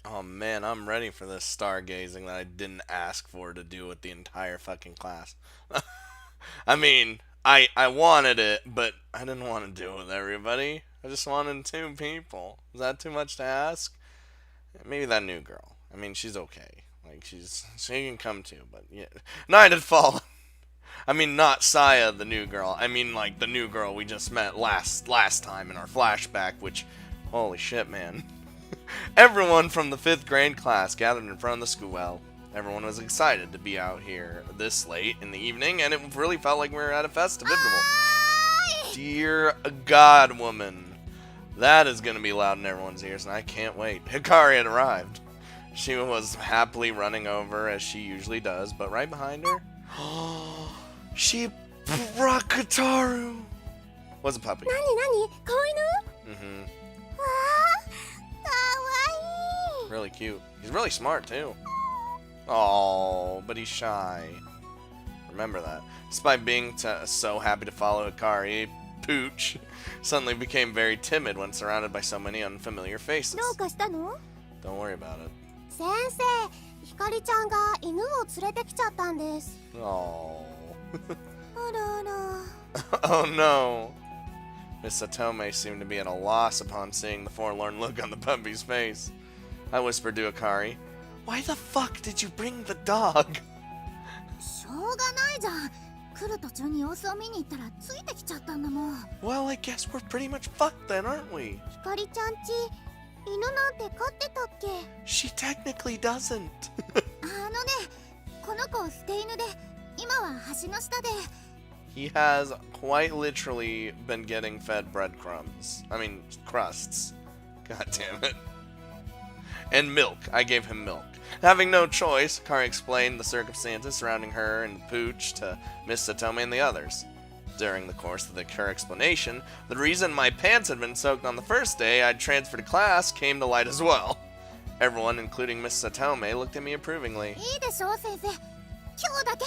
Oh man, I'm ready for this stargazing that I didn't ask for to do with the entire fucking class. I mean, I wanted it, but I didn't want to do it with everybody. I just wanted two people. Is that too much to ask? Maybe that new girl. I mean, she's okay. Like she can come too, but yeah. Night had fallen. I mean, not Saya, the new girl. I mean, like the new girl we just met last time in our flashback. Which, holy shit, man! Everyone from the fifth grade class gathered in front of the school well. Everyone was excited to be out here this late in the evening, and it really felt like we were at a festival. Dear God, woman. That is going to be loud in everyone's ears, and I can't wait. Hikari had arrived. She was happily running over, as she usually does, but right behind her, she brought Kataru. Was a puppy. Mm-hmm. Really cute. He's really smart, too. Oh, but he's shy. Remember that. Despite being so happy to follow Hikari, Pooch suddenly became very timid when surrounded by so many unfamiliar faces. Don't worry about it. 先生、ひかりちゃんが犬を連れてきちゃったんです。Oh. あらあら。Oh no. Miss Satome seemed to be at a loss upon seeing the forlorn look on the puppy's face. I whispered to Hikari, "Why the fuck did you bring the dog?" しょうがないじゃん。来る途中に様子を見に行ったらついてきちゃったんだもん。Well, I guess we're pretty much fucked then, aren't we? ひかりちゃんち、犬なんて飼ってたっけ？ She technically doesn't. この子捨て犬で、今は橋の下で。He has quite literally been getting fed breadcrumbs. I mean, crusts. God damn it. And milk. I gave him milk. Having no choice, Kari explained the circumstances surrounding her and Pooch to Miss Satome and the others. During the course of her explanation, the reason my pants had been soaked on the first day I'd transferred to class came to light as well. Everyone, including Miss Satome, looked at me approvingly. いいでしょ、先生。今日だけ。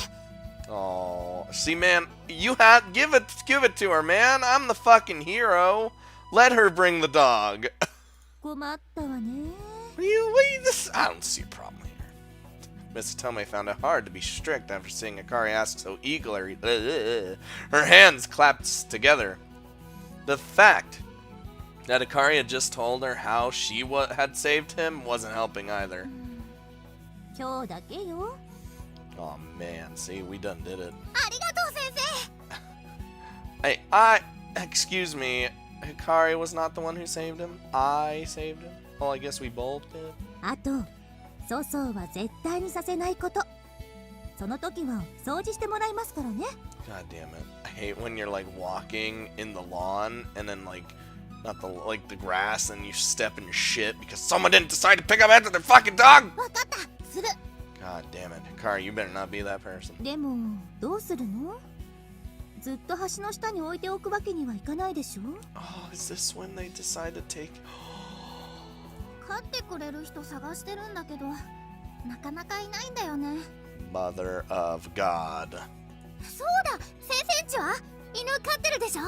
Oh, see, man, you had give it to her, man. I'm the fucking hero. Let her bring the dog. 困ったわね。This? I don't see a problem here. Miss Tome found it hard to be strict after seeing Hikari ask so eagerly. Her hands clapped together. The fact that Hikari had just told her how she had saved him wasn't helping either. 今日だけよ。Oh man, see, we done did it. ありがとう、先生。 Hey, excuse me, Hikari was not the one who saved him? I saved him? Well, I guess we both did. あと、粗相は絶対にさせないこと。その時は掃除してもらいますからね。God damn it. I hate when you're like walking in the lawn and then not the grass and you step in your shit because someone didn't decide to pick up after their fucking dog! わかった、する。God damn it. Hikari, you better not be that person. でも、どうするの？ずっと橋の下に置いておくわけにはいかないでしょ？ Oh, is this when they decide to take... 飼ってくれる人探してるんだけど、なかなかいないんだよね。Mother of God. そうだ、先生んちは犬飼ってるでしょ？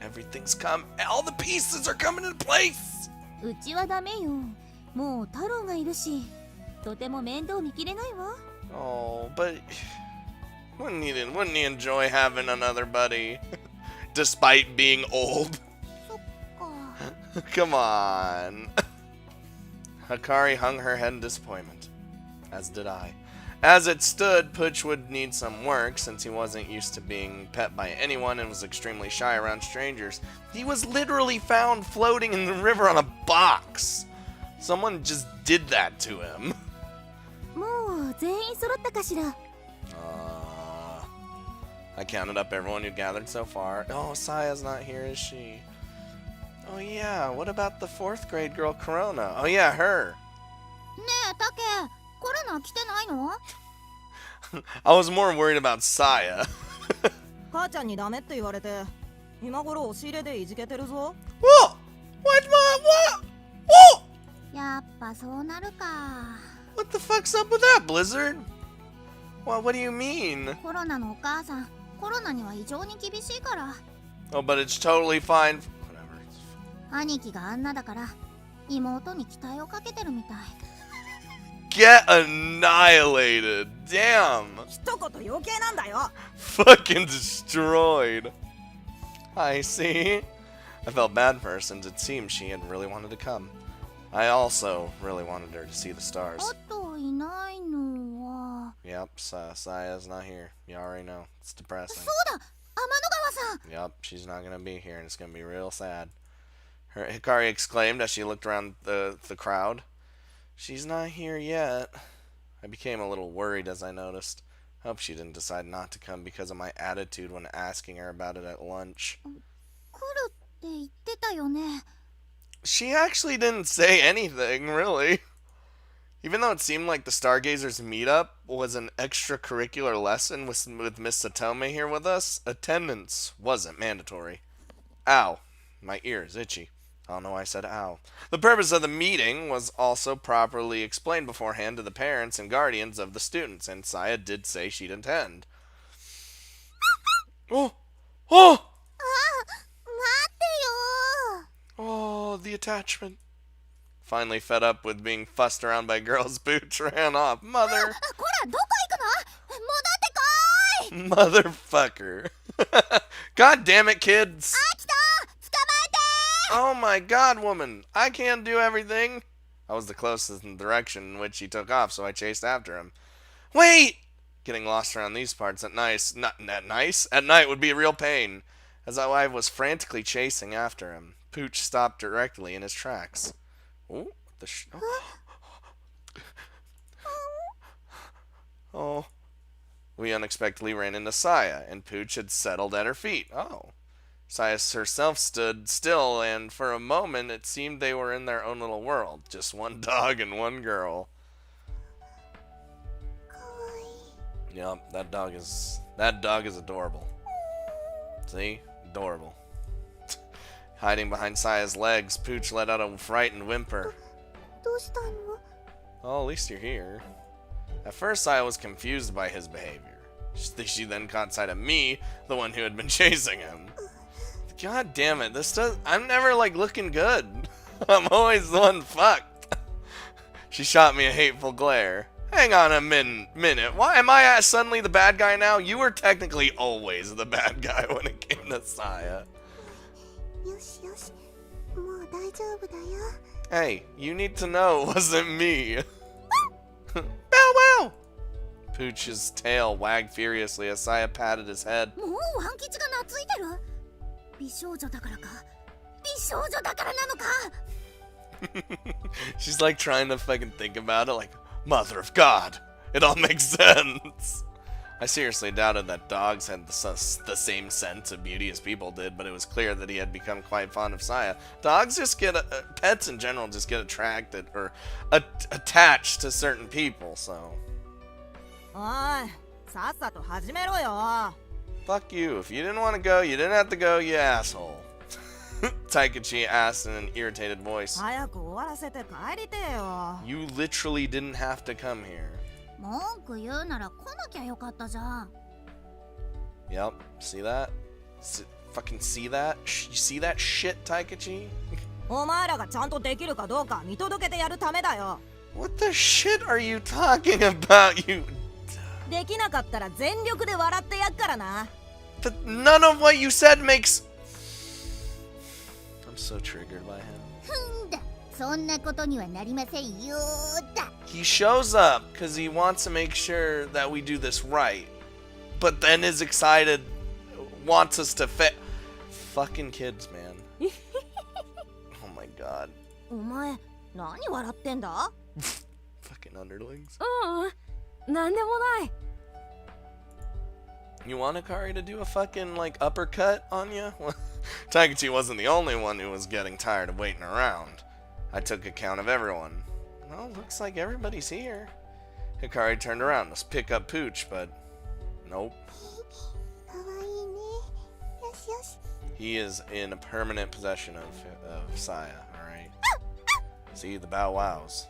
Everything's come... All the pieces are coming into place! うちはダメよ。もう太郎がいるし、とても面倒見きれないわ。Oh, but... Wouldn't he enjoy having another buddy? Despite being old? そっか。Come on. Hikari hung her head in disappointment. As did I. As it stood, Pooch would need some work since he wasn't used to being pet by anyone and was extremely shy around strangers. He was literally found floating in the river on a box. Someone just did that to him. もう全員揃ったかしら。I counted up everyone who gathered so far. Oh, Saya's not here, is she? Oh yeah, what about the 4th grade girl, Corona? Oh yeah, her. ねえ、タケ、コロナ来てないの？ I was more worried about Saya. 母ちゃんにダメって言われて、今頃押し入れでいじけてるぞ。Whoa! What? Whoa! やっぱそうなるか。 What the fuck's up with that, Blizzard? Well, what do you mean? コロナのお母さん、コロナには異常に厳しいから。 Oh, but it's totally fine. Whatever. 兄貴があんなだから、妹に期待をかけてるみたい。get annihilated. Damn. 一言余計なんだよ。 Fucking destroyed. I see. I felt bad for her since it seemed she had really wanted to come. I also really wanted her to see the stars. あといないのは Yep, Saya's not here. You already know. It's depressing. そうだ、天の川さん。 Yep, she's not gonna be here and it's gonna be real sad. Hikari exclaimed as she looked around the crowd. She's not here yet. I became a little worried as I noticed. Hope she didn't decide not to come because of my attitude when asking her about it at lunch. 来るって言ってたよね。 She actually didn't say anything, really. Even though it seemed like the Stargazers meetup was an extracurricular lesson with Miss Satome here with us, attendance wasn't mandatory. Ow. My ear is itchy. I don't know why I said ow. The purpose of the meeting was also properly explained beforehand to the parents and guardians of the students, and Saya did say she'd attend. Oh! Oh! 待ってよ。 Oh, the attachment. Finally fed up with being fussed around by girls, Booch ran off. Mother! こら、どこ行くの？戻ってこい。 Motherfucker. God damn it, kids! あ、来た。捕まえて。 Oh my god, woman! I can't do everything! I was the closest in the direction in which he took off, so I chased after him. Wait! Getting lost around these parts at night, at night would be a real pain. As I was frantically chasing after him, Pooch stopped directly in his tracks. Oh, oh. We unexpectedly ran into Saya, and Pooch had settled at her feet. Oh. Saya herself stood still, and for a moment it seemed they were in their own little world. Just one dog and one girl. Yep, that dog is adorable. See? Adorable. Hiding behind Saya's legs, Pooch let out a frightened whimper. どうしたの？ Oh, at least you're here. At first, Saya was confused by his behavior. She then caught sight of me, the one who had been chasing him. God damn it, I'm never, like, looking good. I'm always the one fucked. She shot me a hateful glare. Hang on a minute, why am I suddenly the bad guy now? You were technically always the bad guy when it came to Saya. よしよし、もう大丈夫だよ。 Hey, you need to know it wasn't me. Bow wow! Pooch's tail wagged furiously as Saya patted his head. もうワン吉が懐いてる？美少女だからか？美少女だからなのか？ She's like trying to fucking think about it, like, Mother of God, it all makes sense. I seriously doubted that dogs had the same sense of beauty as people did, but it was clear that he had become quite fond of Saya. Dogs just get, pets in general just get attracted or attached to certain people, so. おい、さっさと始めろよ。 Fuck you. If you didn't want to go, you didn't have to go, you asshole. Taikachi asked in an irritated voice. 早く終わらせて帰りてよ。 You literally didn't have to come here. 文句言うなら来なきゃよかったじゃん。 Yep, see that? Fucking see that? You see that shit, Taikachi? お前らがちゃんとできるかどうか見届けてやるためだよ。 What the shit are you talking about, you? できなかったら全力で笑ってやっからな。 But none of what you said makes... I'm so triggered by him. ふんだ、そんなことにはなりませんよだ。 He shows up because he wants to make sure that we do this right. But then is excited, wants us to fit. Fucking kids, man. Oh my god. お前、何笑ってんだ？ Fucking underlings. なんでもない。 You want Akari to do a fucking, like, uppercut on you? Taikachi wasn't the only one who was getting tired of waiting around. I took account of everyone. Well, looks like everybody's here. Hikari turned around to pick up Pooch, but nope. かわいいね。よしよし。 He is in a permanent possession of Saya, alright? See, the bow wows.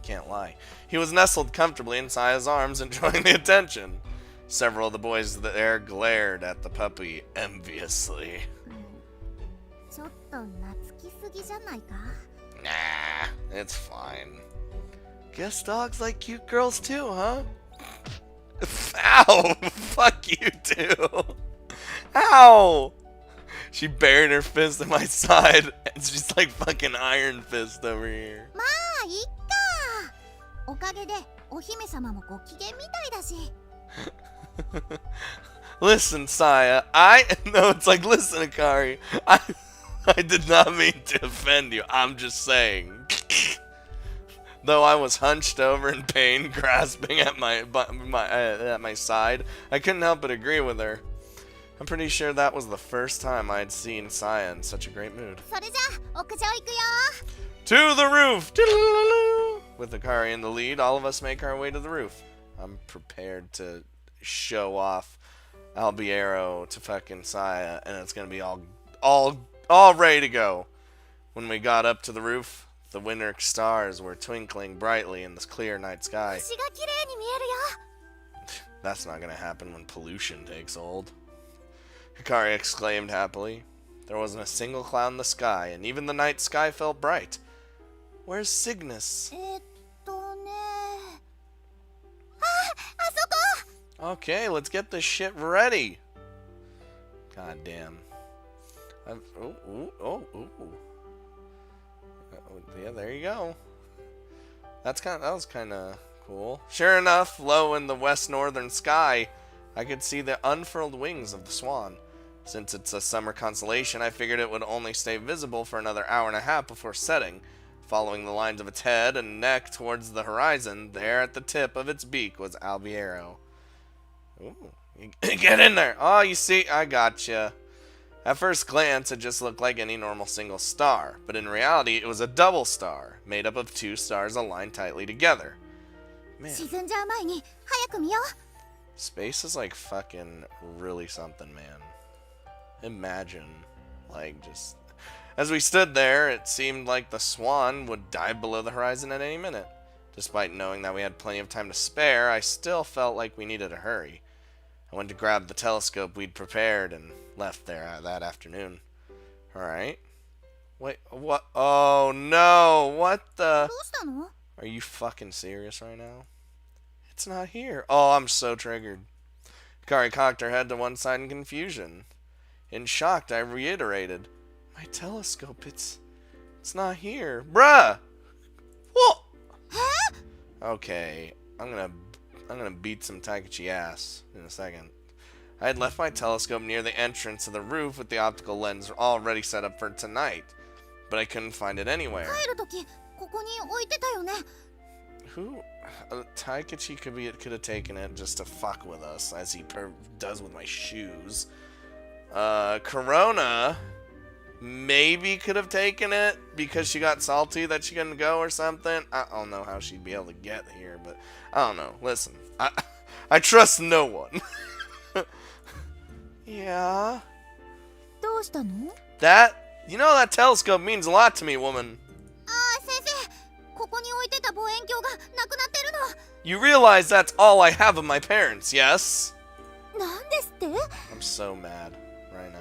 Can't lie. He was nestled comfortably in Saya's arms, enjoying the attention. Several of the boys there glared at the puppy enviously. ちょっと懐きすぎじゃないか？ Nah, it's fine. Guess dogs like cute girls too, huh? Ow! Fuck you too! Ow! She buried her fist in my side, and she's like fucking Iron Fist over here. まあいっか。おかげでお姫様もご機嫌みたいだし。Listen, Saya, no, it's like, listen, Akari, I did not mean to offend you. I'm just saying. Though I was hunched over in pain, grasping at my side, I couldn't help but agree with her. I'm pretty sure that was the first time I had seen Saya in such a great mood. それじゃあ屋上行くよ。 To the roof! With Akari in the lead, all of us make our way to the roof. I'm prepared to show off Albiero to fucking Saya, and it's gonna be all ready to go. When we got up to the roof, the winter stars were twinkling brightly in this clear night sky. 星が綺麗に見えるよ。 That's not gonna happen when pollution takes hold. Hikari exclaimed happily. There wasn't a single cloud in the sky, and even the night sky felt bright. Where's Cygnus? あそこ。 Okay, let's get this shit ready. God damn. Yeah, there you go. That was kind of cool. Sure enough, low in the west northern sky, I could see the unfurled wings of the swan. Since it's a summer constellation, I figured it would only stay visible for another hour and a half before setting. Following the lines of its head and neck towards the horizon, there at the tip of its beak was Albiero. Ooh, get in there! Oh, you see, I gotcha. At first glance, it just looked like any normal single star, but in reality, it was a double star, made up of two stars aligned tightly together. Man, 沈んじゃう前に早く見よう。 space is like fucking really something, man. Imagine, like, just... As we stood there, it seemed like the swan would dive below the horizon at any minute. Despite knowing that we had plenty of time to spare, I still felt like we needed to hurry. I went to grab the telescope we'd prepared and left there that afternoon. Alright. Wait, what? Oh no! What the? どうしたの？ Are you fucking serious right now? It's not here. Oh, I'm so triggered. Kari cocked her head to one side in confusion. In shock, I reiterated, "My telescope, it's not here. Bruh! What? Okay, I'm gonna beat some Taikachi ass in a second. I had left my telescope near the entrance of the roof with the optical lens already set up for tonight, but I couldn't find it anywhere. 帰るときここに置いてたよね。 Who? Taikachi could have taken it just to fuck with us, as he does with my shoes. Corona maybe could have taken it because she got salty that she couldn't go or something. I don't know how she'd be able to get here, but I don't know. Listen, I trust no one. Yeah. どうしたの？ That telescope means a lot to me, woman. ああ先生、ここに置いてた望遠鏡がなくなってるの。 You realize that's all I have of my parents, yes? なんですって？ I'm so mad right now.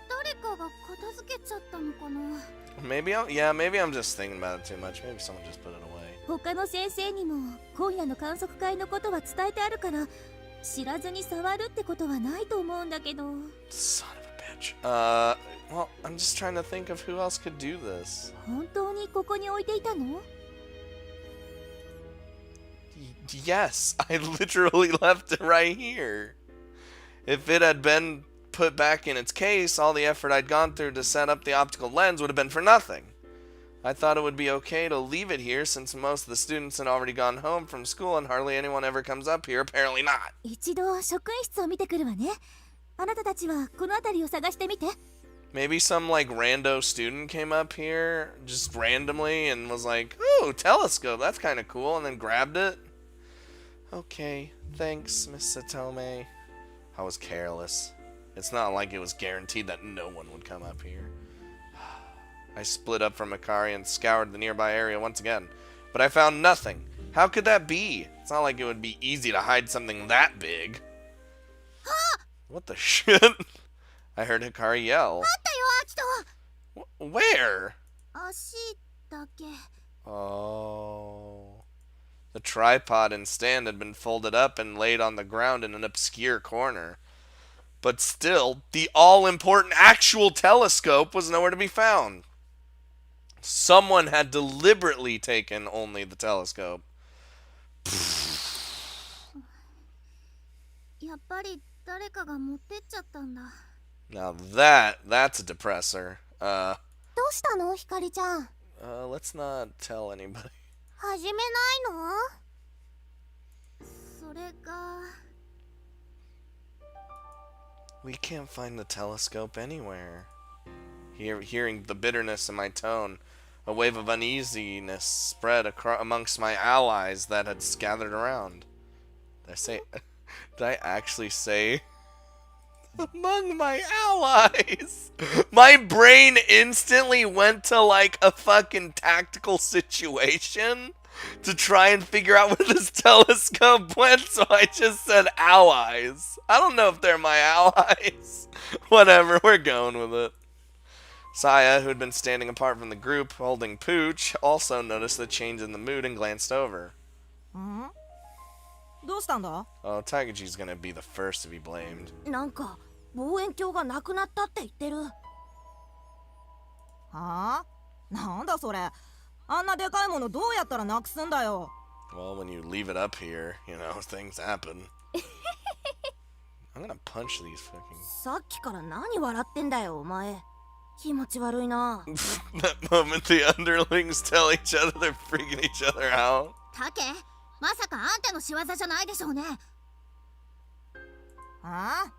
誰かが片付けちゃったのかな。 Maybe I'm just thinking about it too much. Maybe someone just put it away. 他の先生にも今夜の観測会のことは伝えてあるから知らずに触るってことはないと思うんだけど。 Son of a bitch. Well, I'm just trying to think of who else could do this. 本当にここに置いていたの？ Yes, I literally left it right here. If it had been put back in its case, all the effort I'd gone through to set up the optical lens would have been for nothing. I thought it would be okay to leave it here since most of the students had already gone home from school and hardly anyone ever comes up here. Apparently not. 一度職員室を見てくるわね。あなたたちはこの辺りを探してみて。 Maybe some like rando student came up here just randomly and was like, "Ooh, telescope, that's kind of cool," and then grabbed it. Okay, thanks, Miss Satome. I was careless. It's not like it was guaranteed that no one would come up here. I split up from Akari and scoured the nearby area once again, but I found nothing. How could that be? It's not like it would be easy to hide something that big. What the shit? I heard Hikari yell. あったよ、アキト。 Where? 足だけ。 Oh. The tripod and stand had been folded up and laid on the ground in an obscure corner. But still, the all-important actual telescope was nowhere to be found. Someone had deliberately taken only the telescope. やっぱり誰かが持ってっちゃったんだ。 Now that's a depressor. どうしたのひかりちゃん。 Let's not tell anybody. 始めないの？それが We can't find the telescope anywhere. Hearing the bitterness in my tone, a wave of uneasiness spread amongst my allies that had gathered around. Did I actually say among my allies? My brain instantly went to like a fucking tactical situation to try and figure out where this telescope went, so I just said allies. I don't know if they're my allies. Whatever, we're going with it. Saya, who had been standing apart from the group holding Pooch, also noticed the change in the mood and glanced over. どうしたんだ？ Oh, Takechi's gonna be the first to be blamed. なんか望遠鏡がなくなったって言ってる。はあ？なんだそれ。あんなでかいものどうやったらなくすんだよ。 Well, when you leave it up here, you know, things happen. I'm gonna punch these fucking... さっきから何笑ってんだよお前。気持ち悪いな。 That moment the underlings tell each other they're freaking each other out. タケ、まさかあんたの仕業じゃないでしょうね。はあ？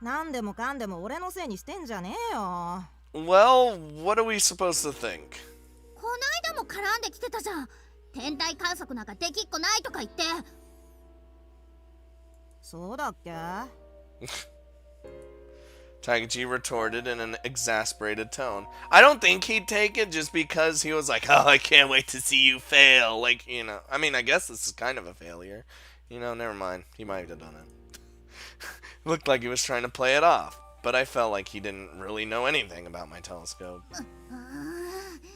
なんでもかんでも俺のせいにしてんじゃねえよ。 Well, what are we supposed to think? こないだも絡んできてたじゃん。天体観測なんかできっこないとか言って。そうだっけ？ Takechi retorted in an exasperated tone. I don't think he'd take it just because he was like, oh, I can't wait to see you fail. Like, you know, I mean, I guess this is kind of a failure. You know, never mind. He might have done it. Looked like he was trying to play it off, but I felt like he didn't really know anything about my telescope.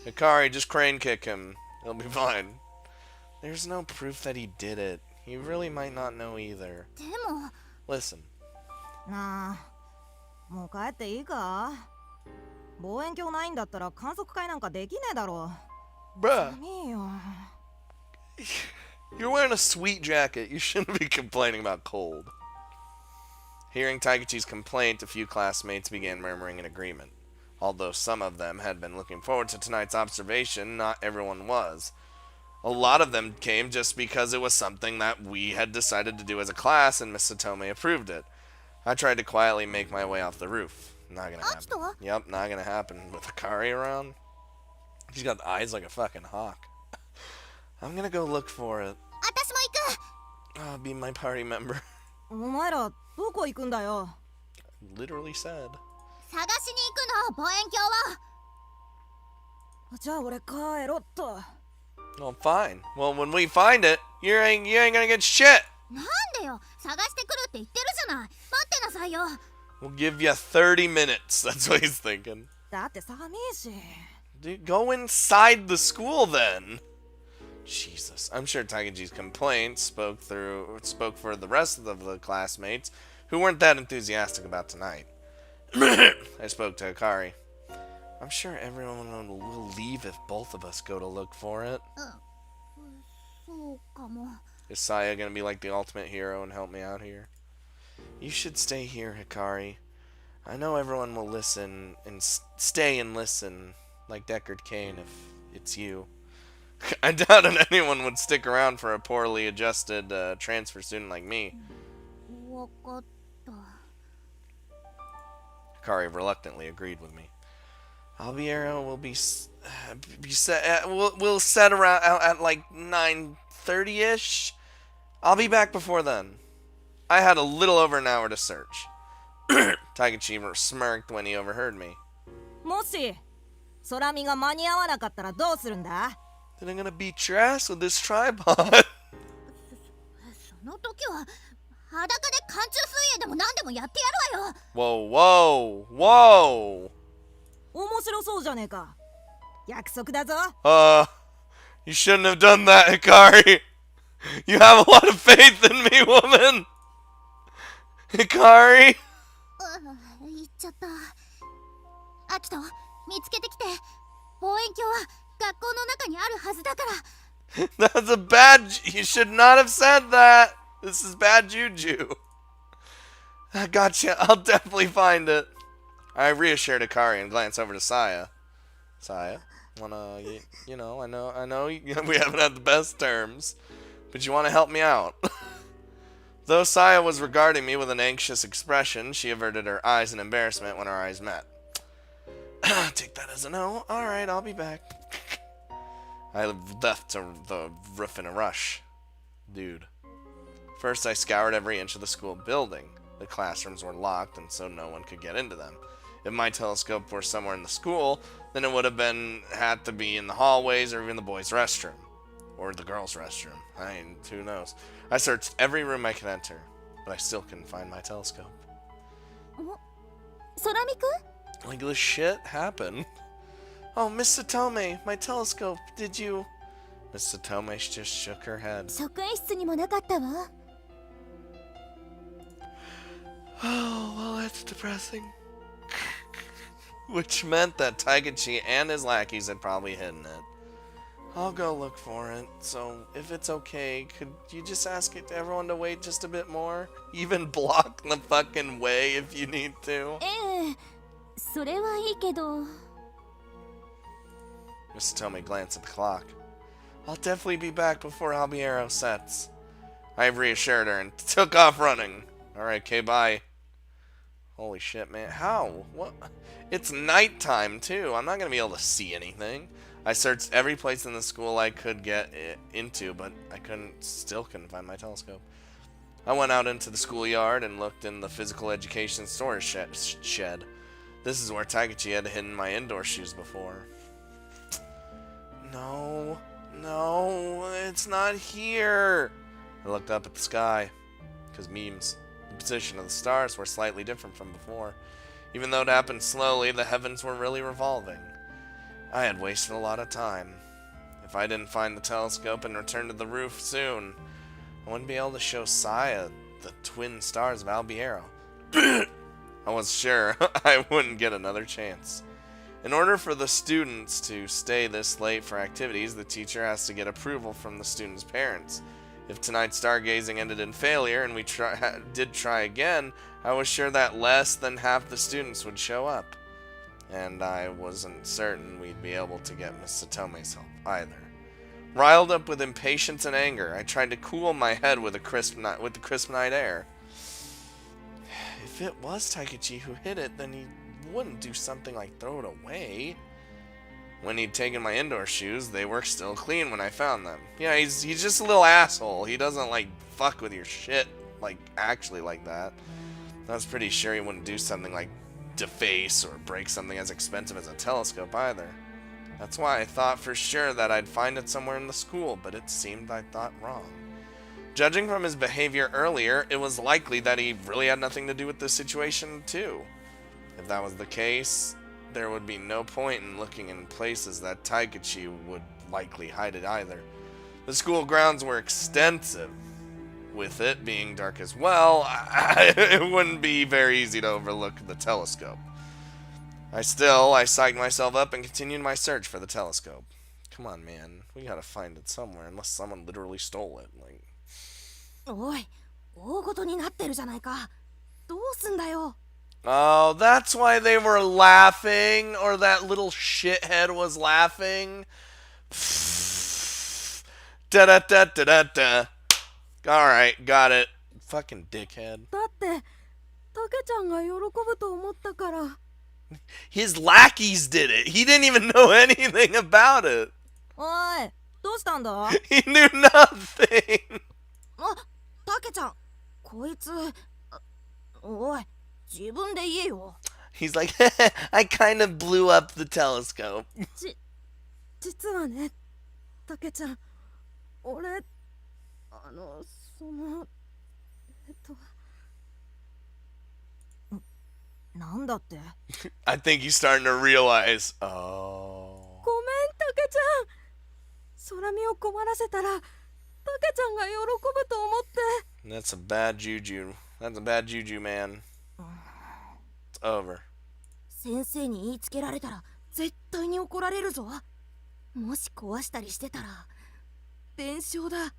Hikari, just crane kick him. He'll be fine. There's no proof that he did it. He really might not know either. でも Listen. なあ、もう帰っていいか？望遠鏡ないんだったら観測会なんかできねえだろ。 Bruh, 寒いよ。 you're wearing a sweet jacket. You shouldn't be complaining about cold. Hearing Takechi's complaint, a few classmates began murmuring in agreement. Although some of them had been looking forward to tonight's observation, not everyone was. A lot of them came just because it was something that we had decided to do as a class and Miss Satome approved it. I tried to quietly make my way off the roof. Not gonna happen. Yep, not gonna happen with Hikari around. She's got eyes like a fucking hawk. I'm gonna go look for it. 私も行く。 I'll be my party member. お前らどこ行くんだよ。 Literally said. 探しに行くの望遠鏡は。じゃあ俺帰ろっと。 Well, fine. Well, when we find it, you ain't gonna get shit. なんでよ、探してくるって言ってるじゃない。待ってなさいよ。 We'll give you 30 minutes. That's what he's thinking. だって寒いし。 Dude, go inside the school then. Jesus. I'm sure Takeji's complaint spoke for the rest of the classmates who weren't that enthusiastic about tonight. I spoke to Hikari. I'm sure everyone will leave if both of us go to look for it. そうかも。 Is Saya gonna be like the ultimate hero and help me out here? You should stay here, Hikari. I know everyone will listen and stay and listen, like Deckard Cain if it's you. I doubt that anyone would stick around for a poorly adjusted transfer student like me. わかった。 Hikari reluctantly agreed with me. Albiero will be set. We'll set around at like 9:30ish. I'll be back before then. I had a little over an hour to search. Takechi smirked when he overheard me. もし空見が間に合わなかったらどうするんだ？ Then I'm gonna beat your ass with this tripod. その時は裸で寒中水泳でも何でもやってやるわよ。 Whoa, whoa, whoa. 面白そうじゃねえか。約束だぞ。You shouldn't have done that, Hikari. You have a lot of faith in me, woman! Hikari? 言っちゃった。アキト、見つけてきて。望遠鏡は学校の中にあるはずだから。That's a bad... You should not have said that! This is bad juju. I gotcha. I'll definitely find it. I reassured Hikari and glanced over to Saya. Saya, wanna... You know, I know we haven't had the best terms, but you wanna help me out. Though Saya was regarding me with an anxious expression, she averted her eyes in embarrassment when our eyes met. Take that as a no. Alright, I'll be back. I left to the roof in a rush. Dude. First, I scoured every inch of the school building. The classrooms were locked, and so no one could get into them. If my telescope were somewhere in the school, then it would have had to be in the hallways or even the boys' restroom. Or the girls' restroom. Who knows. I searched every room I could enter, but I still couldn't find my telescope. 空見くん Like this shit happened. Oh, Miss Satome, my telescope, did you... Miss Satome just shook her head. 職員室にもなかったわ。Oh, well, that's depressing. Which meant that Taigachi and his lackeys had probably hidden it. I'll go look for it, so if it's okay, could you just ask everyone to wait just a bit more? Even block the fucking way if you need to. ええ、それはいいけど。Miss Tomei glanced at the clock. I'll definitely be back before Albiero sets. I reassured her and took off running. Alright, okay, bye. Holy shit, man. How? What? It's nighttime, too. I'm not going to be able to see anything. I searched every place in the school I could get into, but I still couldn't find my telescope. I went out into the schoolyard and looked in the physical education storage shed. This is where Taigachi had hidden my indoor shoes before. No, it's not here. I looked up at the sky, because memes. The position of the stars were slightly different from before. Even though it happened slowly, the heavens were really revolving. I had wasted a lot of time. If I didn't find the telescope and return to the roof soon, I wouldn't be able to show Saya the twin stars of Albiero. I was sure I wouldn't get another chance. In order for the students to stay this late for activities, the teacher has to get approval from the students' parents. If tonight's stargazing ended in failure and we did try again, I was sure that less than half the students would show up. And I wasn't certain we'd be able to get Miss Satome's help either. Riled up with impatience and anger, I tried to cool my head with the crisp night air. If it was Taigachi who hid it, then he wouldn't do something like throw it away. When he'd taken my indoor shoes, they were still clean when I found them. Yeah, he's just a little asshole. He doesn't, like, fuck with your shit, like, actually like that. I was pretty sure he wouldn't do something like deface or break something as expensive as a telescope either. That's why I thought for sure that I'd find it somewhere in the school, but it seemed I thought wrong. Judging from his behavior earlier, it was likely that he really had nothing to do with this situation, too. If that was the case, there would be no point in looking in places that Taigachi would likely hide it either. The school grounds were extensive. With it being dark as well, it wouldn't be very easy to overlook the telescope. I psyched myself up and continued my search for the telescope. Come on, man. We gotta find it somewhere, unless someone literally stole it. Like... おい、大事になってるじゃないか。どうすんだよ。Oh, that's why they were laughing, or that little shithead was laughing. Da da da da da da. Alright, got it. Fucking dickhead. だって、たけちゃんが喜ぶと思ったから。His lackeys did it. He didn't even know anything about it. おい、どうしたんだ He knew nothing. あ、たけちゃん、こいつ。おい、自分で言えよ。He's like, I kind of blew up the telescope. 実はね、たけちゃん、俺、なんだって I think he's starting to realize. Oh. ごめん、たけちゃん。空見を困らせたら、タケちゃんが喜ぶと思って。 That's a bad juju. That's a bad juju, man. It's over. 先生に言いつけられたら絶対に怒られるぞ。もし壊したりしてたら弁償だ。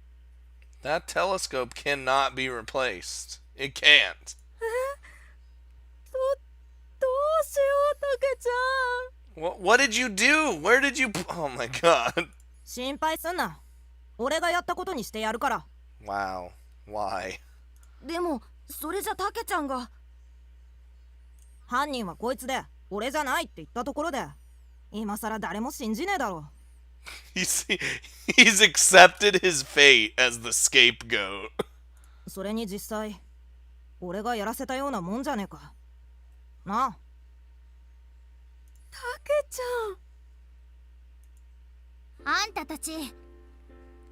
That telescope cannot be replaced. It can't. どうしよう、タケちゃん。 What did you do? Where did you... Oh my god. 心配すんな。俺がやったことにしてやるから。 Wow. Why? でもそれじゃタケちゃんが。犯人はこいつで俺じゃないって言ったところで今さら誰も信じねえだろ。 He's accepted his fate as the scapegoat. それに実際俺がやらせたようなもんじゃねえかなあ。タケちあんたたち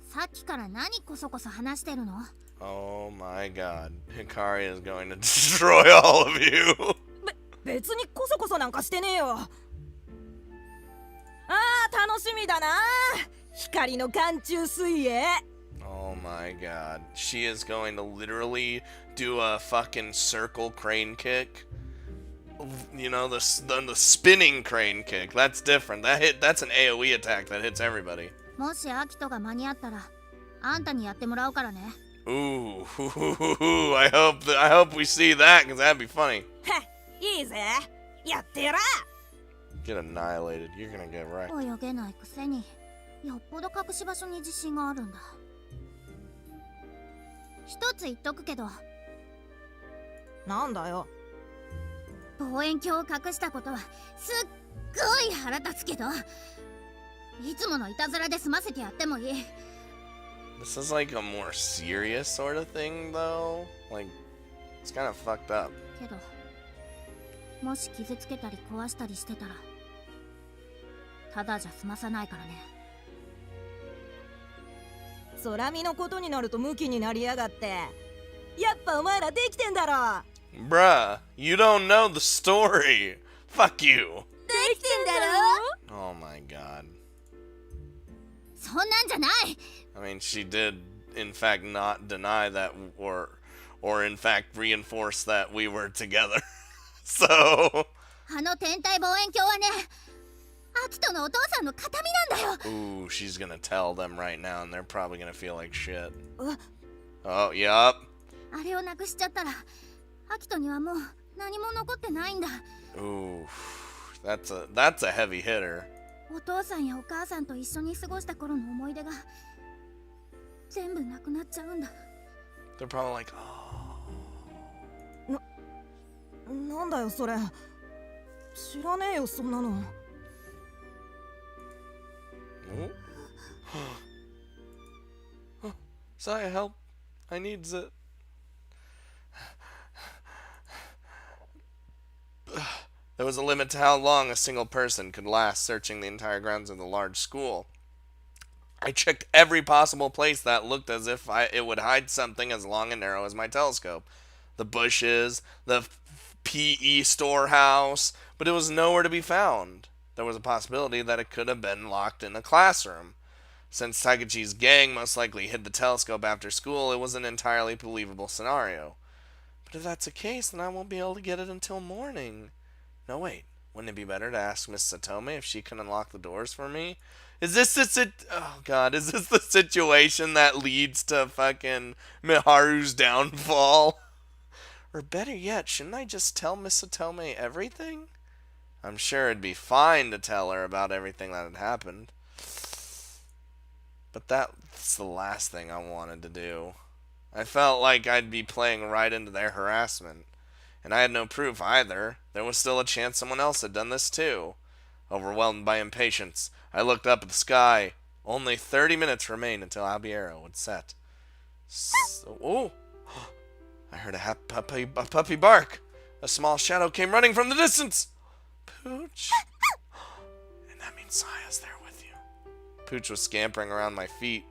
さっきから何こそこそ話してるの？ Oh my god. Hikari is going to destroy all of you. ゃん。別にこそこそなんかしてねえよ。ああ、楽しみだな。光の寒中水泳。 Oh my god. She is going to literally do a fucking circle crane kick. You know, the spinning crane kick. That's different. That's an AoE attack that hits everybody. もしアキトが間に合ったらあんたにやってもらうからね。 Ooh, I hope we see that, because that'd be funny. いいぜ、やってやら。 Get annihilated. You're gonna get wrecked. 泳げないくせによっぽど隠し場所に自信があるんだ。一つ言っとくけど、なんだよ。望遠鏡を隠したことはすっごい腹立つけど、いつものいたずらで済ませてやってもいい。 This is like a more serious sort of thing, though. Like, it's kind of fucked up. けどもし傷つけたり壊したりしてたらただじゃ済まさないからね。空見のことになるとムキになりやがって。やっぱお前らできてんだろ。 Bruh, you don't know the story. Fuck you. できてんだろ。 Oh my god. そんなんじゃない。 I mean, she did, in fact, not deny that, or in fact, reinforce that we were together. So. あの天体望遠鏡はね、アキトのお父さんの形見なんだよ。 Ooh, she's gonna tell them right now, and they're probably gonna feel like shit. う Oh, yup. あれをなくしちゃったらアキトにはもう何も残ってないんだ。 Ooh, that's a heavy hitter. お父さんやお母さんと一緒に過ごした頃の思い出が全部なくなっちゃうんだ。 They're probably like, oh. なんだよそれ。知らねえよそんなの。 Saya, help. I need it. There was a limit to how long a single person could last searching the entire grounds of the large school. I checked every possible place that looked as if it would hide something as long and narrow as my telescope. The bushes, the PE storehouse, but it was nowhere to be found. There was a possibility that it could have been locked in a classroom. Since Takechi's gang most likely hid the telescope after school, it was an entirely believable scenario. But if that's the case, then I won't be able to get it until morning. No, wait. Wouldn't it be better to ask Miss Satome if she can unlock the doors for me? Is this oh god, is this the situation that leads to fucking Miharu's downfall? Or better yet, shouldn't I just tell Miss Satome everything? I'm sure it'd be fine to tell her about everything that had happened. But that's the last thing I wanted to do. I felt like I'd be playing right into their harassment. And I had no proof either. There was still a chance someone else had done this too. Overwhelmed by impatience, I looked up at the sky. Only 30 minutes remained until Albiero would set. Oh! I heard a puppy bark. A small shadow came running from the distance. Pooch? And that means Saya's there with you. Pooch was scampering around my feet.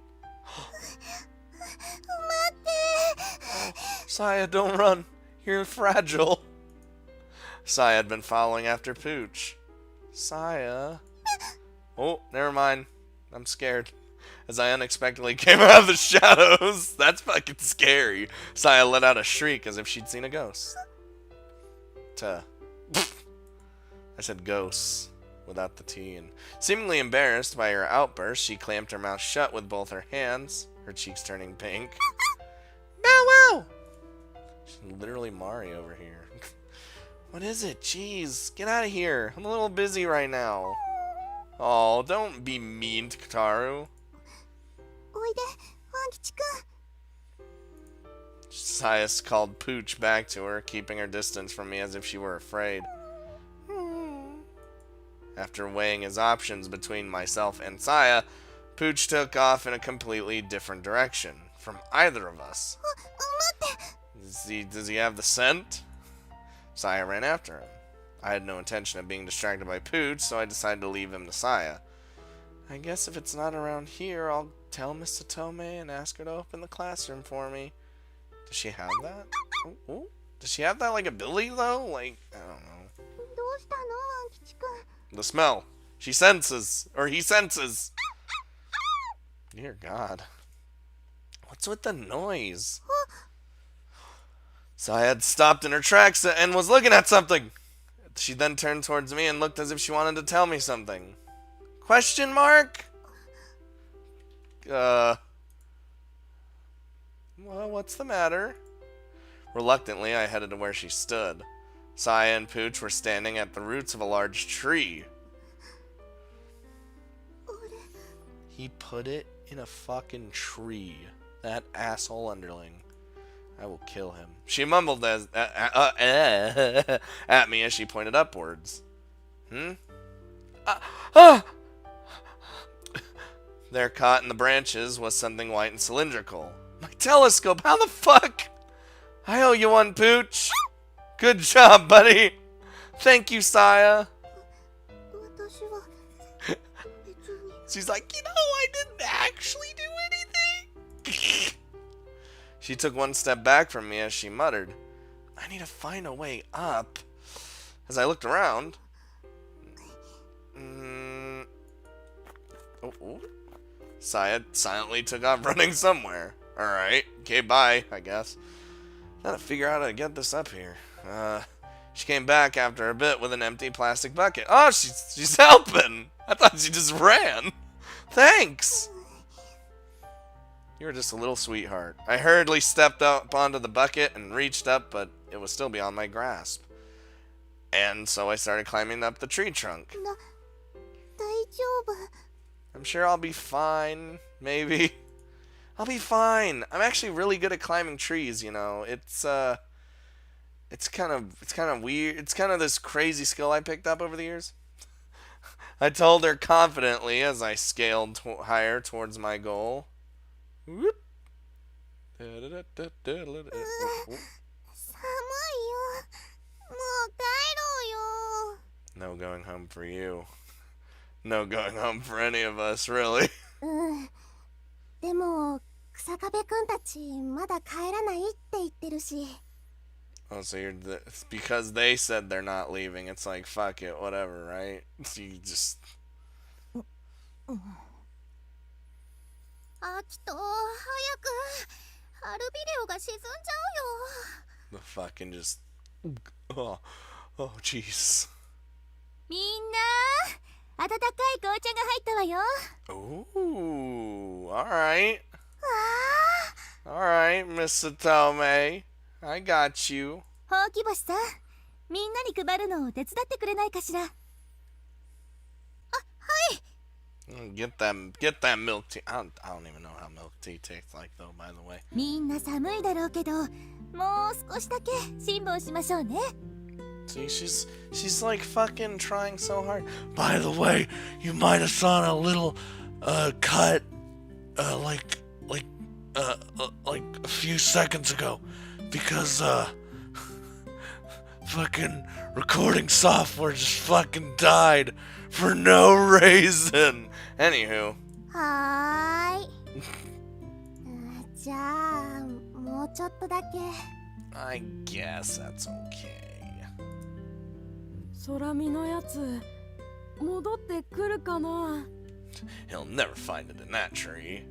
Saya, don't run. You're fragile. Saya had been following after Pooch. Saya. Oh, never mind. I'm scared. as I unexpectedly came out of the shadows. That's fucking scary. Saya let out a shriek as if she'd seen a ghost. I said ghosts without the T. And seemingly embarrassed by her outburst, she clamped her mouth shut with both her hands, her cheeks turning pink. Bow wow! She's literally Mari over here. What is it? Jeez, get out of here. I'm a little busy right now. Oh, don't be mean to Kataru. おいで、ワン吉くん。 Sias called Pooch back to her, keeping her distance from me as if she were afraid. After weighing his options between myself and Saya, Pooch took off in a completely different direction from either of us. 待って。 Does he have the scent? Saya ran after him. I had no intention of being distracted by Pooch, so I decided to leave him to Saya. I guess if it's not around here, I'll tell Miss Satome and ask her to open the classroom for me. Does she have that? Oh. Does she have that, like, ability, though? Like, I don't know. どうしたの、ワン吉くん。 The smell. She senses. Or he senses. Dear God. What's with the noise? Saya had stopped in her tracks and was looking at something. She then turned towards me and looked as if she wanted to tell me something. Question mark? Well, what's the matter? Reluctantly, I headed to where she stood. Saya and Pooch were standing at the roots of a large tree. He put it in a fucking tree. That asshole underling. I will kill him. She mumbled at me as she pointed upwards. There, caught in the branches, was something white and cylindrical. My telescope, how the fuck? I owe you one, Pooch. Good job, buddy. Thank you, Saya. 私は別に。 She's like, you know, I didn't actually do anything. She took one step back from me as she muttered, I need to find a way up. As I looked around... Saya silently took off running somewhere. Alright, okay, bye, I guess. Gotta figure out how to get this up here. She came back after a bit with an empty plastic bucket. Oh, she's helping! I thought she just ran. Thanks! You were just a little sweetheart. I hurriedly stepped up onto the bucket and reached up, but it was still beyond my grasp. And so I started climbing up the tree trunk. 大丈夫。 I'm sure I'll be fine, maybe. I'll be fine. I'm actually really good at climbing trees, you know. It's kind of weird. It's kind of this crazy skill I picked up over the years. I told her confidently as I scaled higher towards my goal. Whoop. 寒いよ。もう帰ろうよ。 No going home for you. No going home for any of us, really. でも、草壁くんたちまだ帰らないって言ってるし。 Oh, so it's because they said they're not leaving. It's like, fuck it, whatever, right? So you just... アキト、早く。春ビデオが沈んじゃうよ。 The fucking just... Oh, jeez. みんな、温かい紅茶が入ったわよ。 Ooh, alright. Alright, Miss Satome. I got you. ほうき星さん、みんなに配るのを手伝ってくれないかしら。あ、はい。Get that milk tea. I don't even know how milk tea tastes like, though, by the way. みんな寒いだろうけど、もう少しだけ辛抱しましょうね。 See, she's like fucking trying so hard. By the way, you might have saw a little cut like a few seconds ago because fucking recording software just fucking died for no reason. Anywho. はーい。じゃあ、もうちょっとだけ。 I guess that's okay. 空見のやつ戻ってくるかな。He'll never find it in that tree.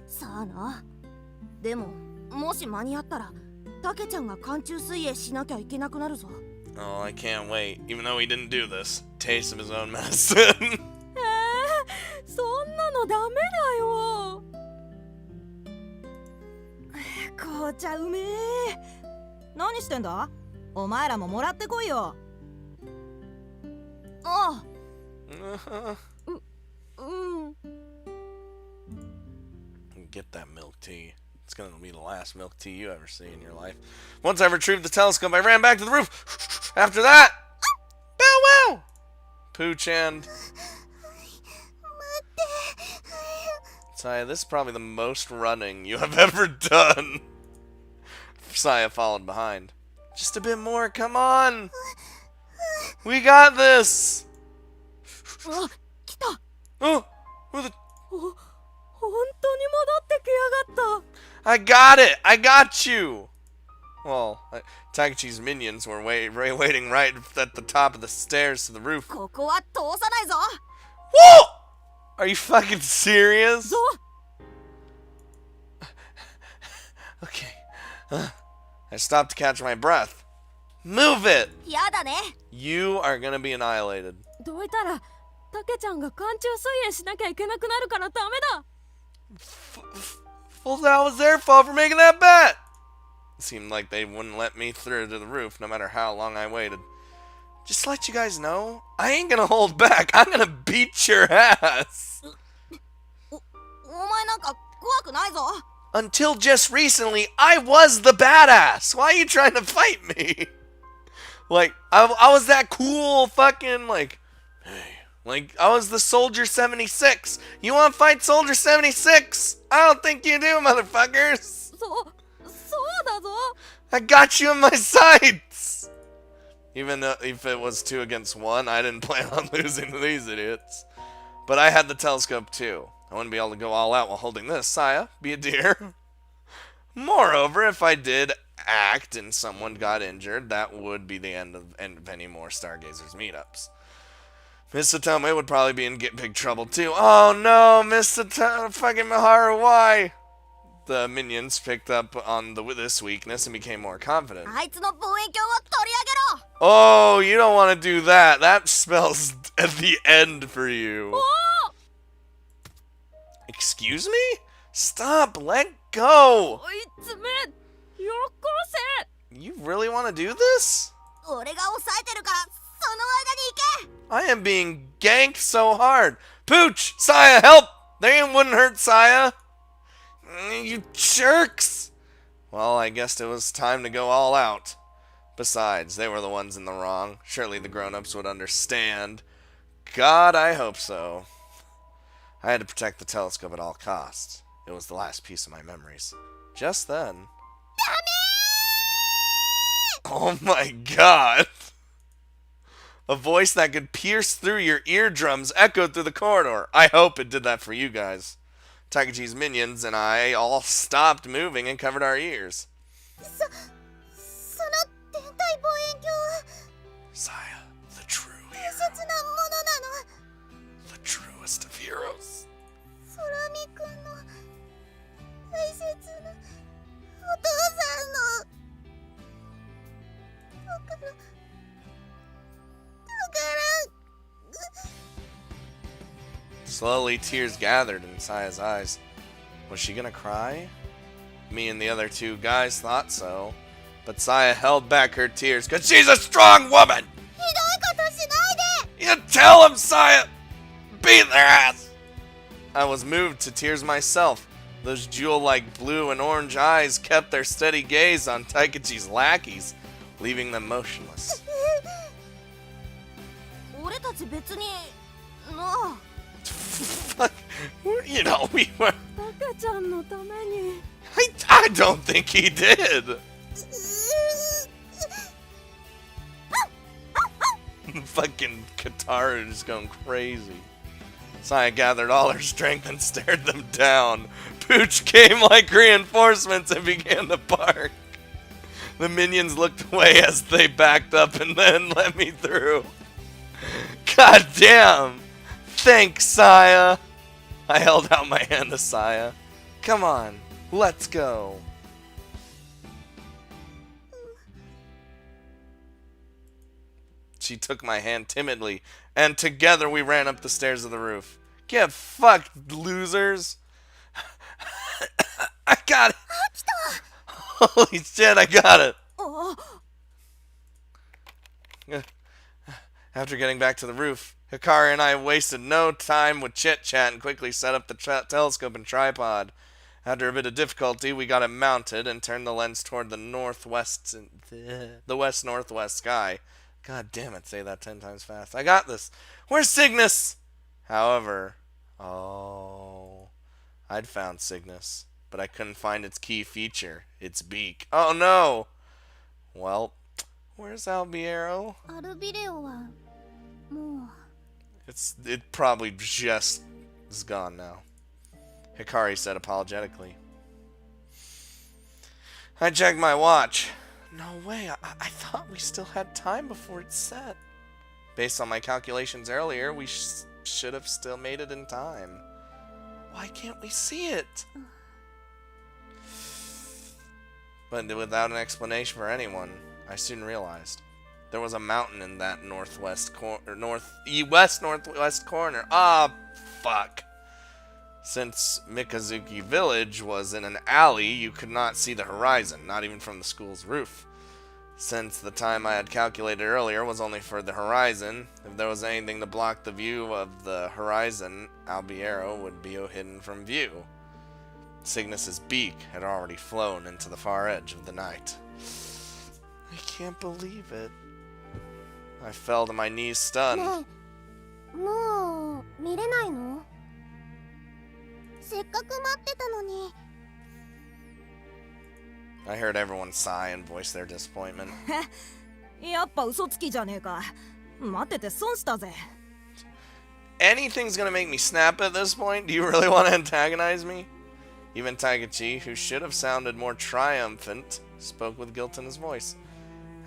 さあな。でも、もし間に合ったら、タケちゃんが寒中水泳しなきゃいけなくなるぞ。Oh, I can't wait. Even though he didn't do this. Taste of his own medicine. そんなのダメだよ。紅茶うめえ。何してんだ？お前らももらってこいよ。ああ。うん。Get that milk tea. It's gonna be the last milk tea you ever see in your life. Once I retrieved the telescope, I ran back to the roof. After that, bow wow! Pooch and... Saya, this is probably the most running you have ever done. Saya followed behind. Just a bit more, come on! We got this! あ、来た。 Oh, who the... 本当に戻ってきやがった。 I got it! I got you! Well, Takechi's minions were waiting right at the top of the stairs to the roof. ここは通さないぞ。 Whoa! Are you fucking serious? ぞ。 Okay. I stopped to catch my breath. Move it! やだね。 You are gonna be annihilated. どういたら、タケちゃんが寒中水泳しなきゃいけなくなるからダメだ。 Well, that was their fault for making that bet! It seemed like they wouldn't let me through to the roof no matter how long I waited. Just to let you guys know, I ain't gonna hold back. I'm gonna beat your ass! お前なんか怖くないぞ。 Until just recently, I was the badass! Why are you trying to fight me? Like, I was that cool fucking, like, hey. Like, I was the Soldier 76. You want to fight Soldier 76? I don't think you do, motherfuckers. そうだぞ。 I got you in my sights. Even though, if it was 2 against 1, I didn't plan on losing to these idiots. But I had the telescope too. I wouldn't be able to go all out while holding this. Saya, be a dear. Moreover, if I did act and someone got injured, that would be the end of any more Stargazers meetups. Miss Satome would probably be in big trouble too. Oh no, Miss Satome, fucking Miharu, why? The minions picked up on this weakness and became more confident. あいつの望遠鏡を取り上げろ。 Oh, you don't want to do that. That spells at the end for you. おお。 Excuse me? Stop, let go. こいつめ、よこせ。 You really want to do this? 俺が抑えてるから、その間に行け。 I am being ganked so hard. Pooch! Saya, help! They wouldn't hurt Saya. You jerks! Well, I guess it was time to go all out. Besides, they were the ones in the wrong. Surely the grown-ups would understand. God, I hope so. I had to protect the telescope at all costs. It was the last piece of my memories. Just then... Oh my god! A voice that could pierce through your eardrums echoed through the corridor. I hope it did that for you guys. Takechi's minions and I all stopped moving and covered our ears. その天体望遠鏡は Saya, the true 大 hero. 切なものなの。 The truest of heroes. 空見くんの大切なお父さんの。だから。 Slowly, tears gathered in Saya's eyes. Was she gonna cry? Me and the other 2 guys thought so. But Saya held back her tears because she's a strong woman! ひどいことしないで。 You tell them, Saya! Beat their ass! I was moved to tears myself. Those jewel-like blue and orange eyes kept their steady gaze on Taikechi's lackeys, leaving them motionless. 俺たち別になあ。 You know, we were... タケちゃんのために。 I don't think he did! Fucking Katara is going crazy. Saya gathered all her strength and stared them down. Pooch came like reinforcements and began to bark. The minions looked away as they backed up and then let me through. God damn! Thanks, Saya! I held out my hand to Saya. Come on, let's go. She took my hand timidly, and together we ran up the stairs of the roof. Get fucked, losers. I got it. Holy shit, I got it. After getting back to the roof, Hikari and I wasted no time with chit-chat and quickly set up the telescope and tripod. After a bit of difficulty, we got it mounted and turned the lens toward the west-northwest sky. God damn it, say that 10 times fast. I got this. Where's Cygnus? However, I'd found Cygnus, but I couldn't find its key feature, its beak. Oh no! Well, where's Albiero? アルビレオはもう It probably just is gone now, Hikari said apologetically. I checked my watch. No way, I thought we still had time before it set. Based on my calculations earlier, we should have still made it in time. Why can't we see it? But without an explanation for anyone, I soon realized there was a mountain in that northwest northwest corner. Ah, fuck. Since Mikazuki Village was in an alley, you could not see the horizon, not even from the school's roof. Since the time I had calculated earlier was only for the horizon, if there was anything to block the view of the horizon, Albiero would be hidden from view. Cygnus's beak had already flown into the far edge of the night. I can't believe it. I fell to my knees stunned. ねえもう見れないのせっかく待ってたのに I heard everyone sigh and voice their disappointment. やっぱ嘘つきじゃねえか。待ってて損したぜ。 Anything's gonna make me snap at this point? Do you really want to antagonize me? Even Taigachi, who should have sounded more triumphant, spoke with guilt in his voice.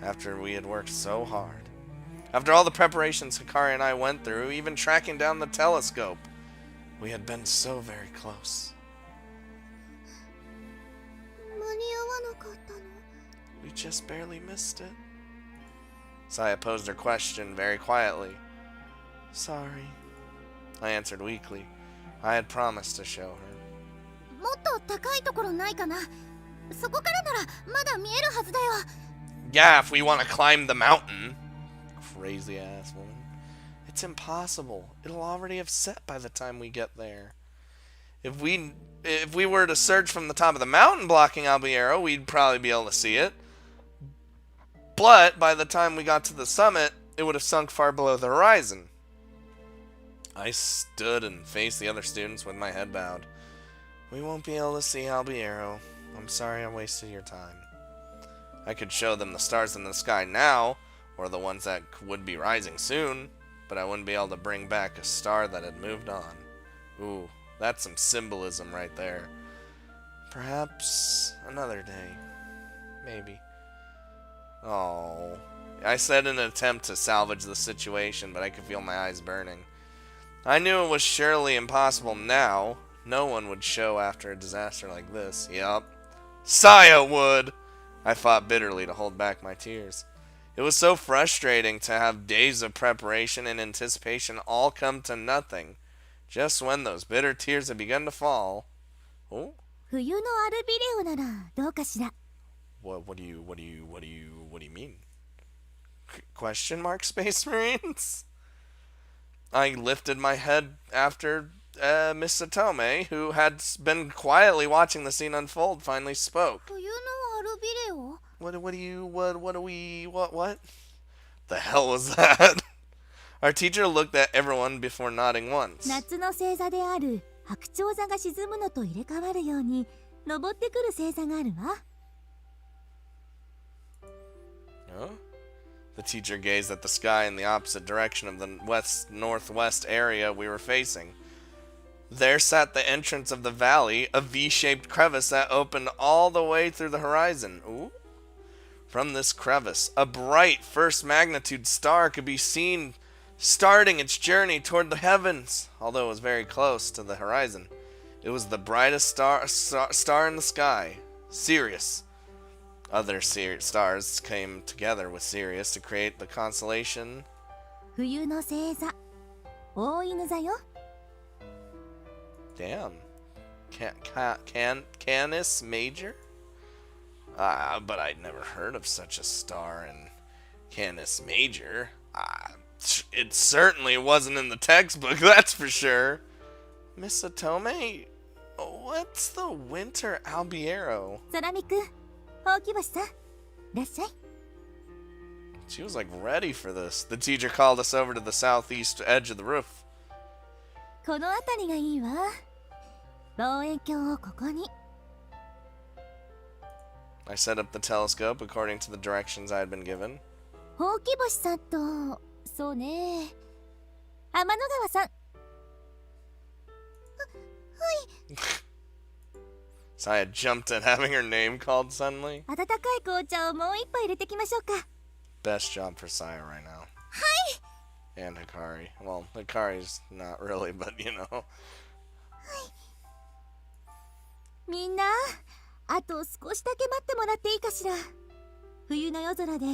After we had worked so hard. After all the preparations Hikari and I went through, even tracking down the telescope, we had been so very close. 間に合わなかったの We just barely missed it. Saya posed her question very quietly. Sorry, I answered weakly. I had promised to show her. もっと高いところないかなそこからならまだ見えるはずだよ Yeah, if we want to climb the mountain. Crazy ass woman. It's impossible. It'll already have set by the time we get there. If we were to search from the top of the mountain blocking Albiero, we'd probably be able to see it. But by the time we got to the summit, it would have sunk far below the horizon. I stood and faced the other students with my head bowed. We won't be able to see Albiero. I'm sorry I wasted your time. I could show them the stars in the sky now, or the ones that would be rising soon, but I wouldn't be able to bring back a star that had moved on. Ooh, that's some symbolism right there. Perhaps another day. Maybe. Oh, I said in an attempt to salvage the situation, but I could feel my eyes burning. I knew it was surely impossible now. No one would show after a disaster like this. Yup. Saya would! I fought bitterly to hold back my tears. It was so frustrating to have days of preparation and anticipation all come to nothing. Just when those bitter tears had begun to fall. Oh? 冬のアルビレオならどうかしら What do you mean? Question mark, Space Marines? I lifted my head after Miss Satome, who had been quietly watching the scene unfold, finally spoke. 冬のアルビレオ What? The hell was that? Our teacher looked at everyone before nodding once. 夏の星座である白鳥座が沈むのと入れ替わるように登ってくる星座があるわ Huh? The teacher gazed at the sky in the opposite direction of the west-northwest area we were facing. There sat the entrance of the valley, a V-shaped crevice that opened all the way through the horizon. Ooh. From this crevice, a bright first-magnitude star could be seen starting its journey toward the heavens, although it was very close to the horizon. It was the brightest star in the sky, Sirius. Other stars came together with Sirius to create the constellation. 冬の星座大犬座よ。 Damn. Canis Major? But I'd never heard of such a star in Canis Major. It certainly wasn't in the textbook, that's for sure. Miss Atome, what's the Winter Albiero? 空見くん、ほうき星さん、いらっしゃい。 She was like ready for this. The teacher called us over to the southeast edge of the roof. この辺りがいいわ。望遠鏡をここに。 I set up the telescope according to the directions I had been given. ほうき星さんと、そうね。天の川さん。 So I had jumped at having her name called suddenly. 温かい紅茶をもう一杯入れてきましょうか。 Best job for Saya right now. And Hikari. Well, Hikari's not really, but you know. みんな、あと少しだけ待ってもらっていいかしら。冬の夜空で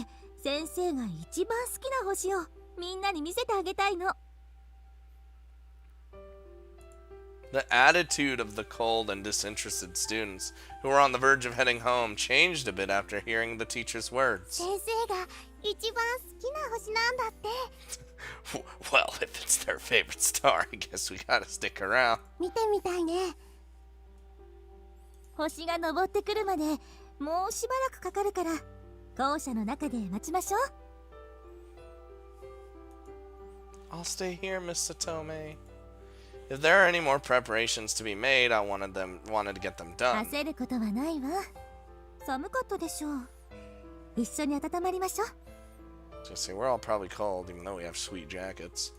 先生が一番好きな星をみんなに見せてあげたいの。 The attitude of the cold and disinterested students who were on the verge of heading home changed a bit after hearing the teacher's words. 先生が一番好きな星なんだって。 Well, if it's their favorite star, I guess we gotta stick around. 見てみたいね。星が昇ってくるまでもうしばらくかかるから校舎の中で待ちましょう。 I'll stay here, Miss Satome. If there are any more preparations to be made, I wanted to get them done. 焦ることはないわ。寒かったでしょう。一緒に温まりましょう。 Just say we're all probably cold, even though we have sweet jackets.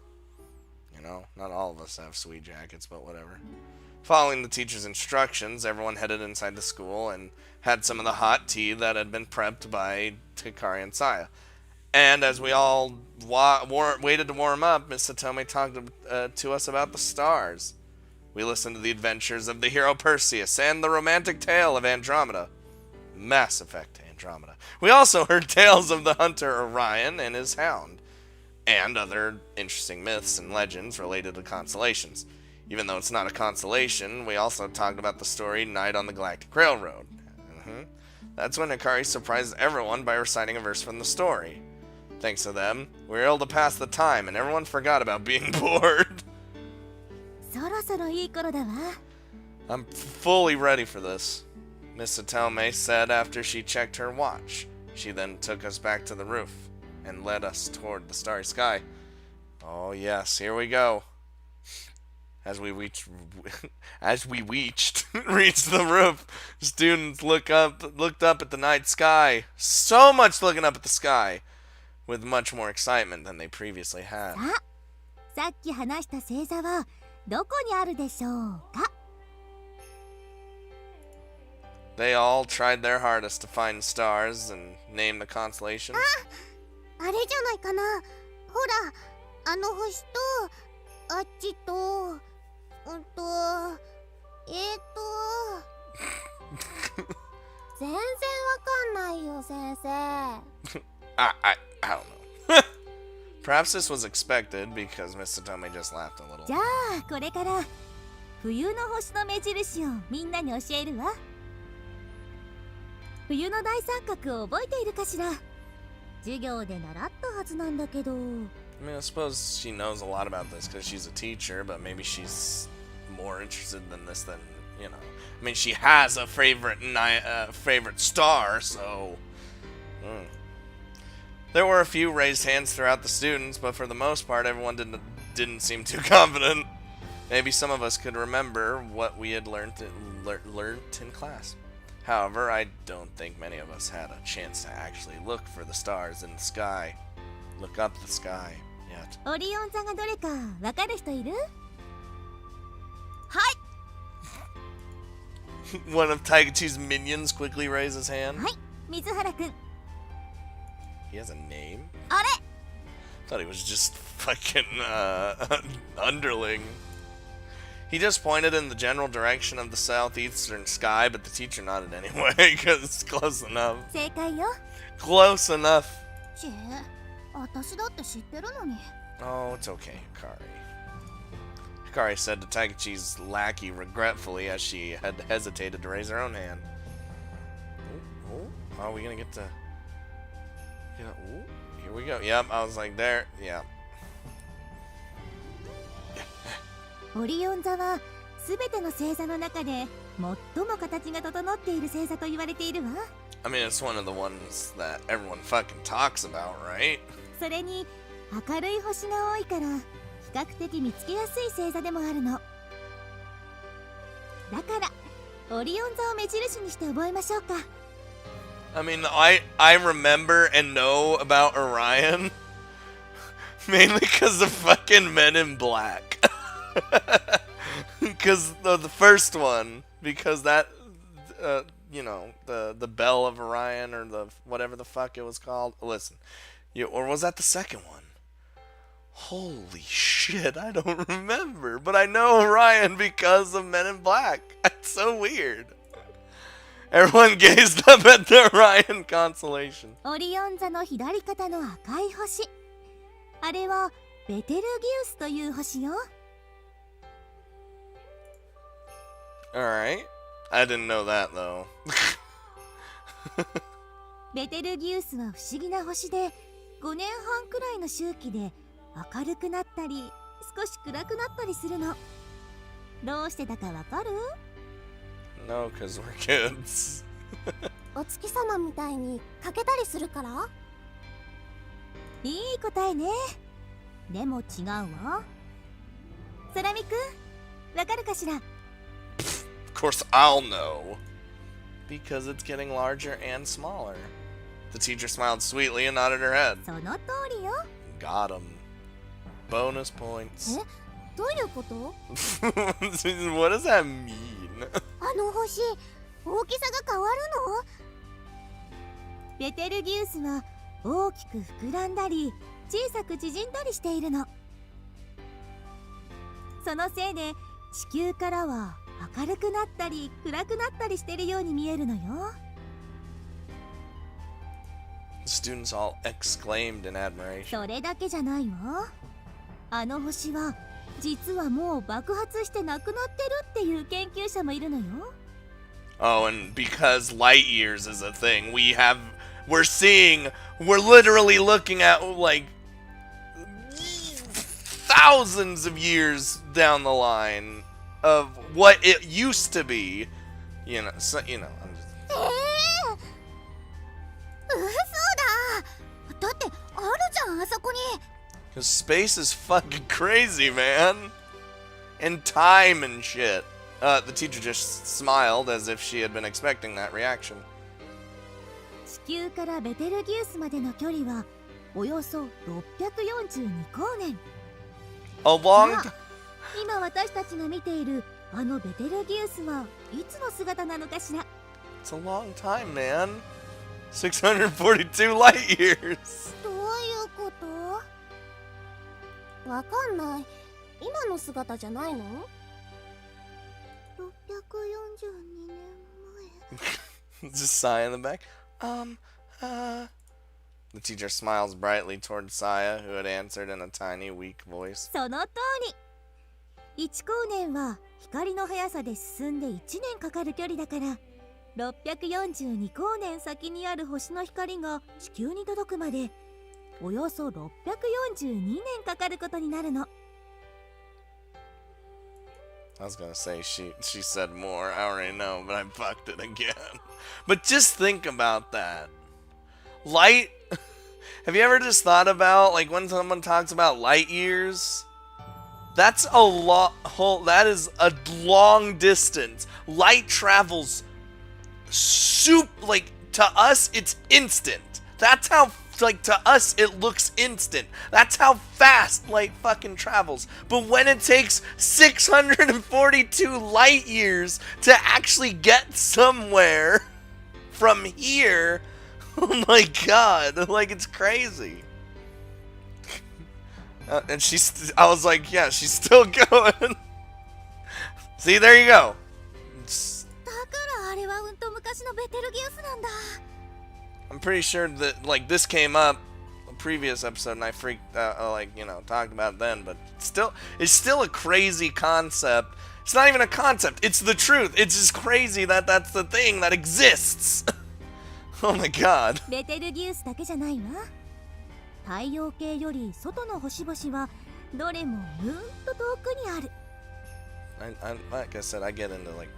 You know, not all of us have sweet jackets, but whatever. Following the teacher's instructions, everyone headed inside the school and had some of the hot tea that had been prepped by Hikari and Saya. And as we all waited to warm up, Miss Satome talked to us about the stars. We listened to the adventures of the hero Perseus and the romantic tale of Andromeda. Mass Effect Andromeda. We also heard tales of the hunter Orion and his hound, and other interesting myths and legends related to constellations. Even though it's not a constellation, we also talked about the story Night on the Galactic Railroad. That's when Hikari surprised everyone by reciting a verse from the story. Thanks to them, we were able to pass the time and everyone forgot about being bored. そろそろいい頃だわ。 I'm fully ready for this, Miss Atome said after she checked her watch. She then took us back to the roof and led us toward the starry sky. Oh yes, here we go. As we reached reached the roof, students looked up at the night sky. So much looking up at the sky, with much more excitement than they previously had. さっき話した星座はどこにあるでしょうか。 They all tried their hardest to find stars and name the constellations. あれじゃないかな。ほら、あの星とあっちと全然わかんないよ、先生。 I don't know. Perhaps this was expected because Miss Satome just laughed a little. じゃあこれから冬の星の目印をみんなに教えるわ。冬の大三角を覚えているかしら。授業で習ったはずなんだけど。 I mean, I suppose she knows a lot about this because she's a teacher, but maybe she's more interested in this than, you know. I mean, she has a favorite star, so... There were a few raised hands throughout the students, but for the most part, everyone didn't seem too confident. Maybe some of us could remember what we had learned in class. However, I don't think many of us had a chance to actually look for the stars in the sky. Look up the sky yet. オリオン座がどれかわかる人いる？はい。 One of Taigachi's minions quickly raised his hand. はい、水原くん。 He has a name? あれ？ Thought he was just fucking underling. He just pointed in the general direction of the southeastern sky, but the teacher nodded anyway, because it's close enough. 正解よ。 Close enough. ちえ、私だって知ってるのに。 Oh, it's okay, Hikari. Hikari said to Takechi's lackey regretfully as she had hesitated to raise her own hand. Oh, are we gonna get to... Yeah, ooh, here we go. Yep, I was like, there. Yeah. オリオン座は全ての星座の中で最も形が整っている星座と言われているわ。 I mean, it's one of the ones that everyone fucking talks about, right? それに明るい星が多いから比較的見つけやすい星座でもあるの。だからオリオン座を目印にして覚えましょうか。 I mean, I remember and know about Orion mainly because of fucking Men in Black. Because the first one, because that, you know, the Bell of Orion or the whatever the fuck it was called. Listen, or was that the second one? Holy shit, I don't remember. But I know Orion because of Men in Black. That's so weird. Everyone gazed up at the Orion constellation. オリオン座の左肩の赤い星、あれはベテルギウスという星よ。 Alright. I didn't know that though. ベテルギウスは不思議な星で5年半くらいの周期で明るくなったり少し暗くなったりするの。どうしてだかわかる？ No, because we're kids. お月様みたいに欠けたりするから？いい答えね。でも違うわ。ソラミくん、わかるかしら？ Of course I'll know. Because it's getting larger and smaller. The teacher smiled sweetly and nodded her head. その通りよ。 Got him. Bonus points. え、どういうこと？ What does that mean? あの星、大きさが変わるの？ベテルギウスは大きく膨らんだり小さく縮んだりしているの。そのせいで地球からは明るくなったり暗くなったりしているように見えるのよ。 The students all exclaimed in admiration. それだけじゃないわ。あの星は実はもう爆発してなくなってるっていう研究者もいるのよ。 Oh, and because light years is a thing, we're literally looking at like thousands of years down the line of what it used to be. You know, so, you know, I'm just... 嘘だ。だってあるじゃん、あそこに。 Because space is fucking crazy, man. And time and shit. The teacher just smiled as if she had been expecting that reaction. 地球からベテルギウスまでの距離はおよそ642光年。 A long さあ、今私たちが見ているあのベテルギウスはいつの姿なのかしら。 It's a long time, man. 642 light years. どういうこと？わかんない。今の姿じゃないの？ 642年前。 Just sigh in the back. The teacher smiles brightly toward Saya, who had answered in a tiny, weak voice. その通り。1光年は光の速さで進んで1年かかる距離だから642光年先にある星の光が地球に届くまでおよそ642年かかることになるの。 I was gonna say she said more. I already know, but I fucked it again. But just think about that. Light. Have you ever just thought about like when someone talks about light years? That's a lot. That is a long distance. Light travels like to us it's instant. That's how like to us it looks instant. That's how fast light fucking travels. But when it takes 642 light years to actually get somewhere from here, oh my god, like it's crazy. And I was like, yeah, she's still going. See, there you go. だからあれは昔のベテルギウスなんだ。 I'm pretty sure that like this came up a previous episode and I freaked like, you know, talked about it then, but it's still a crazy concept. It's not even a concept, it's the truth. It's just crazy that that's the thing that exists. Oh my god. ベテルギウスだけじゃないわ。太陽系より外の星々はどれもうんと遠くにある。 Like I said, I get into like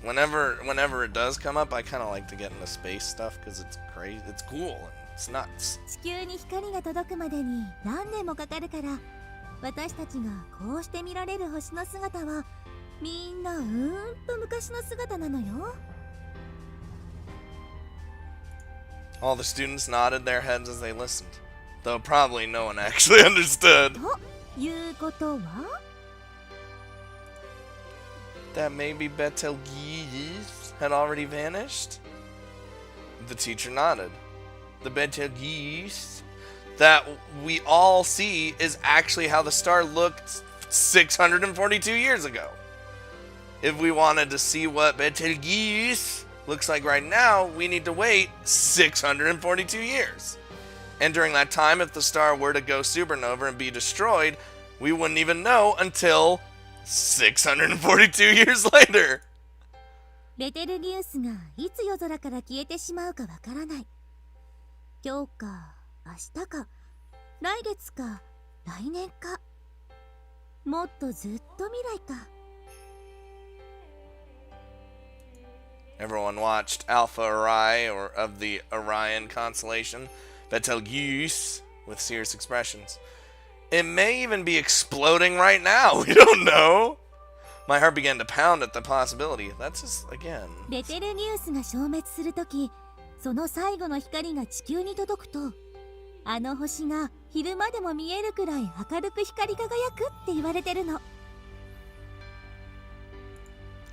whenever it does come up, I kind of like to get into space stuff because it's crazy, it's cool, and it's nuts. 地球に光が届くまでに何年もかかるから、私たちがこうして見られる星の姿はみんなと昔の姿なのよ。 All the students nodded their heads as they listened, though probably no one actually understood. ということは That maybe Betelgeuse had already vanished? The teacher nodded. The Betelgeuse that we all see is actually how the star looked 642 years ago. If we wanted to see what Betelgeuse looks like right now, we need to wait 642 years. And during that time, if the star were to go supernova and be destroyed, we wouldn't even know until 642 years later. ベテルギウスがいつ夜空から消えてしまうかわからない。今日か明日か来月か来年かもっとずっと未来か。 Everyone watched Alpha Orion, or of the Orion constellation, Betelgeuse, with serious expressions. It may even be exploding right now. We don't know. My heart began to pound at the possibility. That's just, again. ベテルギウスが消滅するとき、その最後の光が地球に届くと、あの星が昼間でも見えるくらい明るく光り輝くって言われてるの。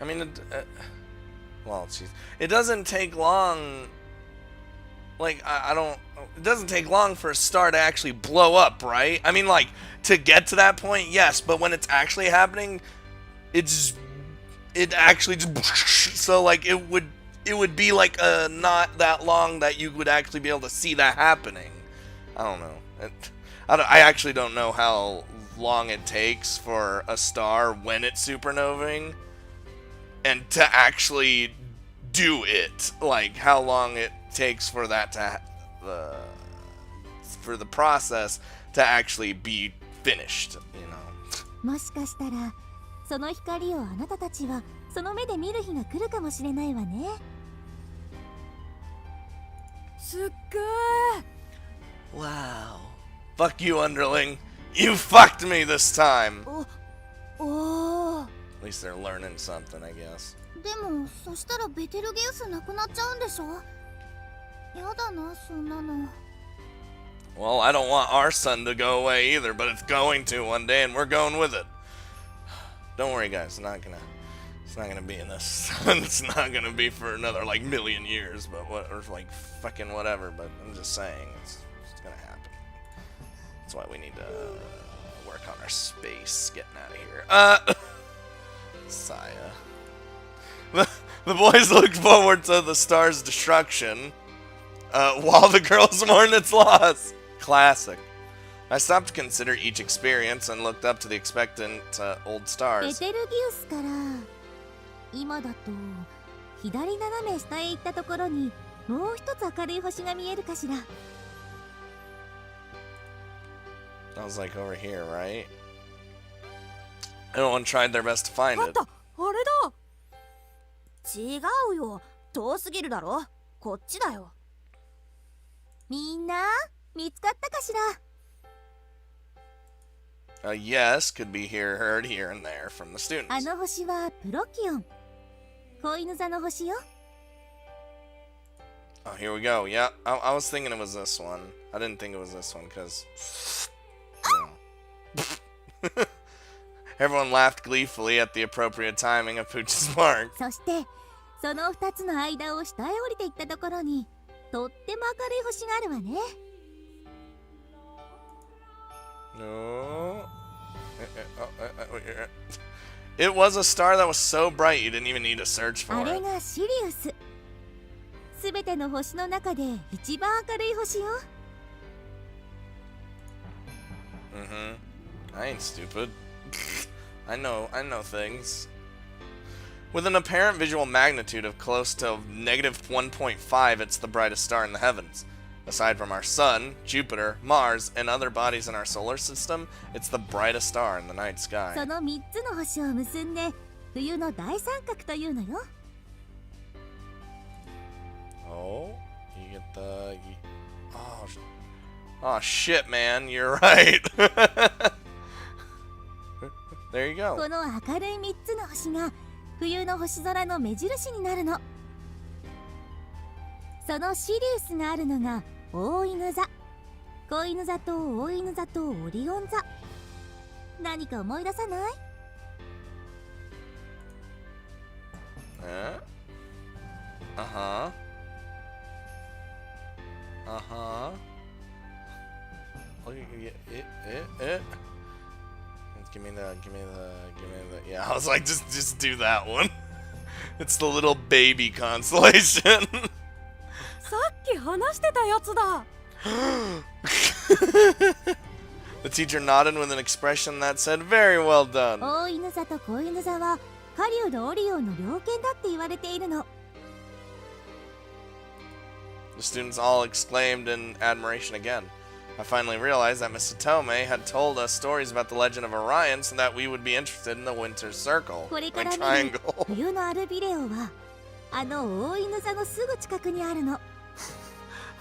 I mean, well, geez. It doesn't take long. Like, I don't. It doesn't take long for a star to actually blow up, right? I mean, like, to get to that point, yes, but when it's actually happening, it actually just. So, like, it would be like not that long that you would actually be able to see that happening. I don't know. I actually don't know how long it takes for a star when it's supernovaing and to actually do it. Like, how long it takes for that to for the process to actually be finished, you know. もしかしたらその光をあなたたちはその目で見る日が来るかもしれないわね。すっごい。 Wow. Fuck you, underling. You fucked me this time. おー。 At least they're learning something, I guess. でもそしたらベテルギウスなくなっちゃうんでしょ。やだなそんなの。 Well, I don't want our sun to go away either, but it's going to one day, and we're going with it. Don't worry, guys. It's not gonna be in this. It's not gonna be for another like million years, but what, or like fucking whatever. But I'm just saying, it's gonna happen. That's why we need to work on our space. Getting out of here. Saya. The boys looked forward to the star's destruction, while the girls mourned its loss. Classic. I stopped to consider each experience and looked up to the expectant old ベ stars. テルギウスから今だと左斜め下へ行ったところにもう一つ明るい星が見えるかしら。 I was like over here, right? Everyone tried their best to find あっ it. た、あれだ。違うよ、遠すぎるだろ。こっちだよ。みんな見つかったかしら。 A yes could be heard here and there from the あ students. の星はプロキオン、子犬座の星よ。 Oh, here we go. Yeah, I was thinking it was this one. I didn't think it was this one because. Everyone laughed gleefully at the appropriate timing of Pooch's mark. そしてその2つの間を下へ降りていったところにとっても明るい星があるわね。No. It was a star that was so bright you didn't even need to search あ for れ it. がシリウス。すべての星の中で一番明るい星よ。I ain't stupid. I know things. With an apparent visual magnitude of close to -1.5, it's the brightest star in the heavens. Aside from our sun, Jupiter, Mars, and other bodies in our solar system, it's the brightest star in the night そ sky. の3つの星を結んで冬の大三角というのよ。 Oh, you get the... Oh, shit, man, you're right. There you go. この明るい3つの星が冬の星空の目印になるの。そのシリウスがあるのが大犬座、子犬座と大犬座とオリオン座。何か思い出さない？ Uh-huh. Uh-huh. Give me the. Yeah, I was like, just do that one. It's the little baby constellation. さっき話してたやつだ。 The teacher nodded with an expression that said, "Very well done." 大犬座と子犬座は狩人オリオンの猟犬だって言われているの。 The students all exclaimed in admiration again. I finally realized that Miss Satome had told us stories about the legend of Orion so that we would be interested in the Winter Circle. これか I ら mean, 見る triangle. 冬のアルビレオはあの大犬座のすぐ近くにあるの。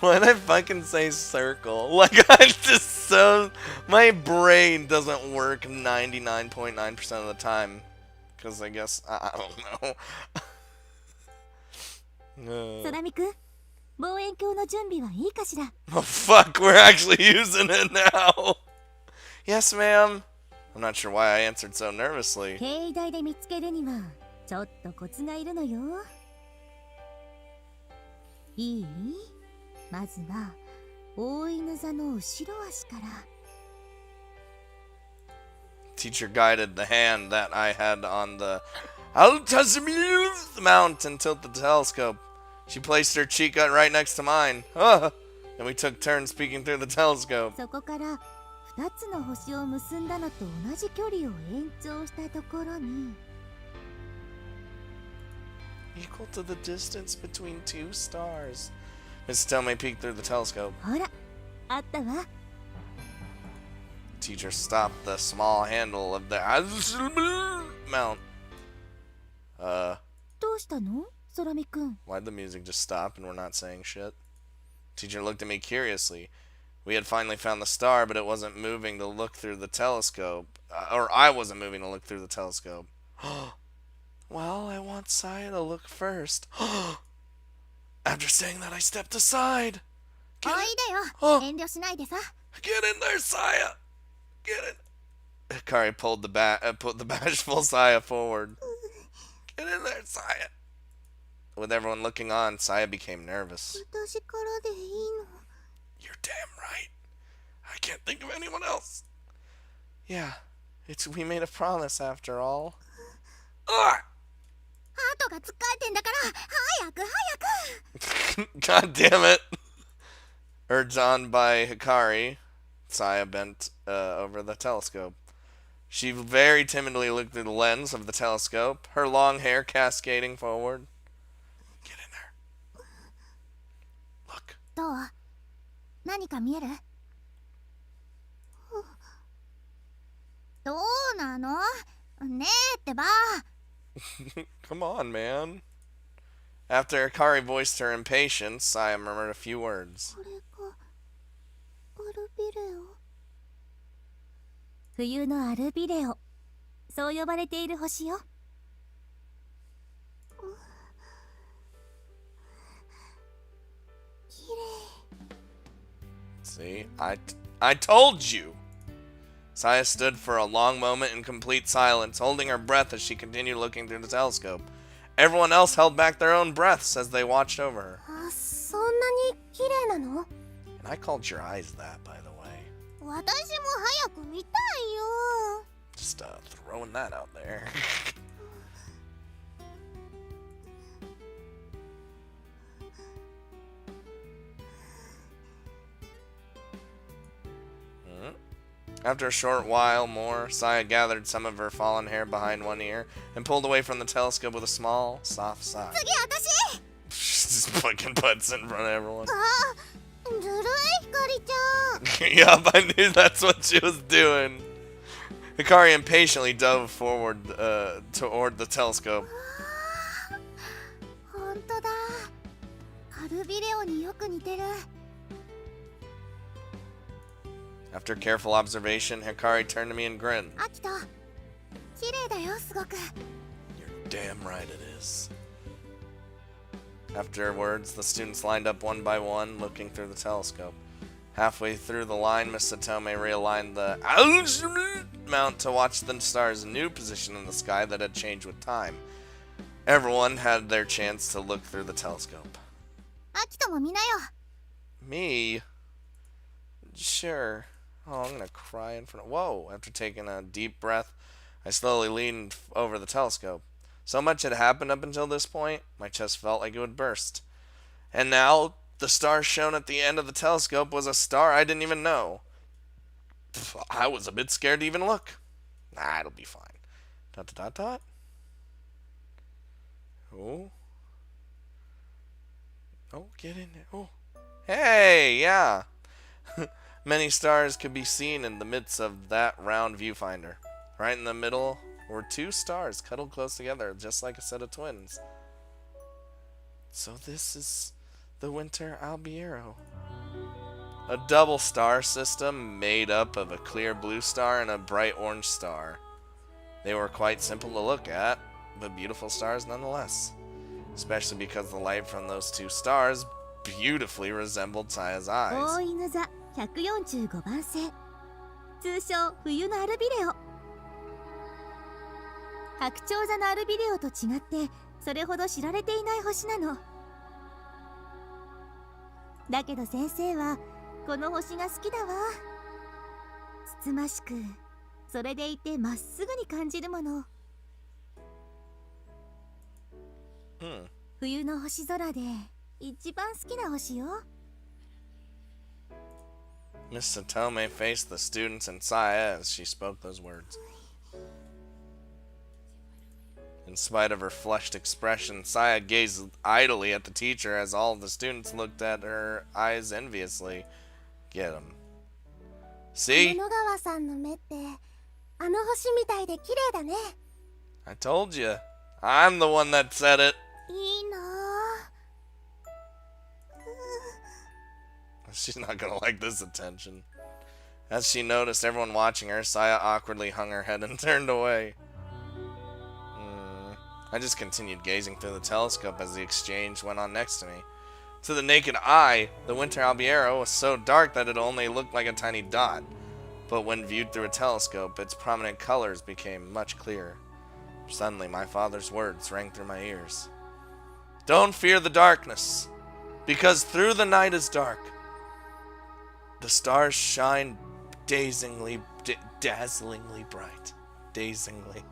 Why'd I fucking say circle? Like, I just so... My brain doesn't work 99.9% of the time. Because I guess... I don't know. 空見くん、望遠鏡の準備はいいかしら？ Oh, fuck, we're actually using it now. Yes, ma'am. I'm not sure why I answered so nervously. 境内で見つけるにはちょっとコツがいるのよ。いい？まずは大犬座の後ろ足から。 Teacher guided the hand that I had on the Altamuse mount and tilted the telescope. She placed her cheek right next to mine. And we took turns peeking through the telescope. そこから2つの星を結んだのと同じ距離を延長したところに Equal to the distance between two stars. Miss Tomei peeked through the telescope. ほら、あったわ。 Teacher stopped the small handle of the mount. どうしたの？空見くん。 Why'd the music just stop and we're not saying shit? Teacher looked at me curiously. We had finally found the star, but it wasn't moving to look through the telescope. Or I wasn't moving to look through the telescope. Well, I want Saya to look first. After saying that, I stepped aside. おいでよ。 Oh. 遠慮しないでさ。 Get in there, Saya. Get in. Hikari pulled the put the bashful Saya forward. Get in there, Saya. With everyone looking on, Saya became nervous. 私からでいいの？ You're damn right. I can't think of anyone else. Yeah, we made a promise after all. Ugh! ハートがつっかえてんだから早く早く。 God damn it. Urged on by Hikari, Saya bent over the telescope. She very timidly looked through the lens of the telescope, her long hair cascading forward. Get in there. Look. どう？何か見える？どうなの？ねえってば。 Come on, man. After Hikari voiced her impatience, Saya murmured a few words. これがアルビレオ。冬のアルビレオ。そう呼ばれている星よ。 See, I told you. Saya stood for a long moment in complete silence, holding her breath as she continued looking through the telescope. Everyone else held back their own breaths as they watched over her. あ、そんなに綺麗なの？ And I called your eyes that, by the way. 私も早く見たいよ。 Just throwing that out there. After a short while more, Saya gathered some of her fallen hair behind one ear and pulled away from the telescope with a small, soft sigh. 次私。 She's just fucking butts in front of everyone. あ、ずるいひかりちゃん。 Yup, I knew that's what she was doing. Hikari impatiently dove forward toward the telescope. ほんとだ。カルビレオによく似てる。 After careful observation, Hikari turned to me and grinned. アキト、綺麗だよすごく。 You're damn right it is. Afterwards, the students lined up one by one, looking through the telescope. Halfway through the line, Miss Satome realigned the mount to watch the star's new position in the sky that had changed with time. Everyone had their chance to look through the telescope. アキトも見なよ。 Me? Sure. Oh, I'm gonna cry in front of... Whoa! After taking a deep breath, I slowly leaned over the telescope. So much had happened up until this point, my chest felt like it would burst. And now, the star shown at the end of the telescope was a star I didn't even know. I was a bit scared to even look. Nah, it'll be fine. Dot, dot, dot, dot. Oh. Oh, get in there. Oh. Hey, yeah. Many stars could be seen in the midst of that round viewfinder. Right in the middle were two stars cuddled close together, just like a set of twins. So this is the Winter Albiero. A double star system made up of a clear blue star and a bright orange star. They were quite simple to look at, but beautiful stars nonetheless. Especially because the light from those two stars beautifully resembled Saya's eyes. 大犬座145番星、通称冬のアルビレオ。白鳥座のアルビレオと違ってそれほど知られていない星なの。だけど先生はこの星が好きだわ。つつましく、それでいてまっすぐに感じるもの。冬の星空で一番好きな星よ。 Miss Satome faced the students and Saya as she spoke those words. In spite of her flushed expression, Saya gazed idly at the teacher as all of the students looked at her eyes enviously. Get 'em. See? 野川さんの目ってあの星みたいで綺麗だね。 I told you. I'm the one that said it. いいなぁ。 She's not gonna like this attention. As she noticed everyone watching her, Saya awkwardly hung her head and turned away. I just continued gazing through the telescope as the exchange went on next to me. To the naked eye, the Winter Albiero was so dark that it only looked like a tiny dot. But when viewed through a telescope, its prominent colors became much clearer. Suddenly, my father's words rang through my ears. Don't fear the darkness, because through the night is dark. The stars shine dazzlingly bright. Dazingly.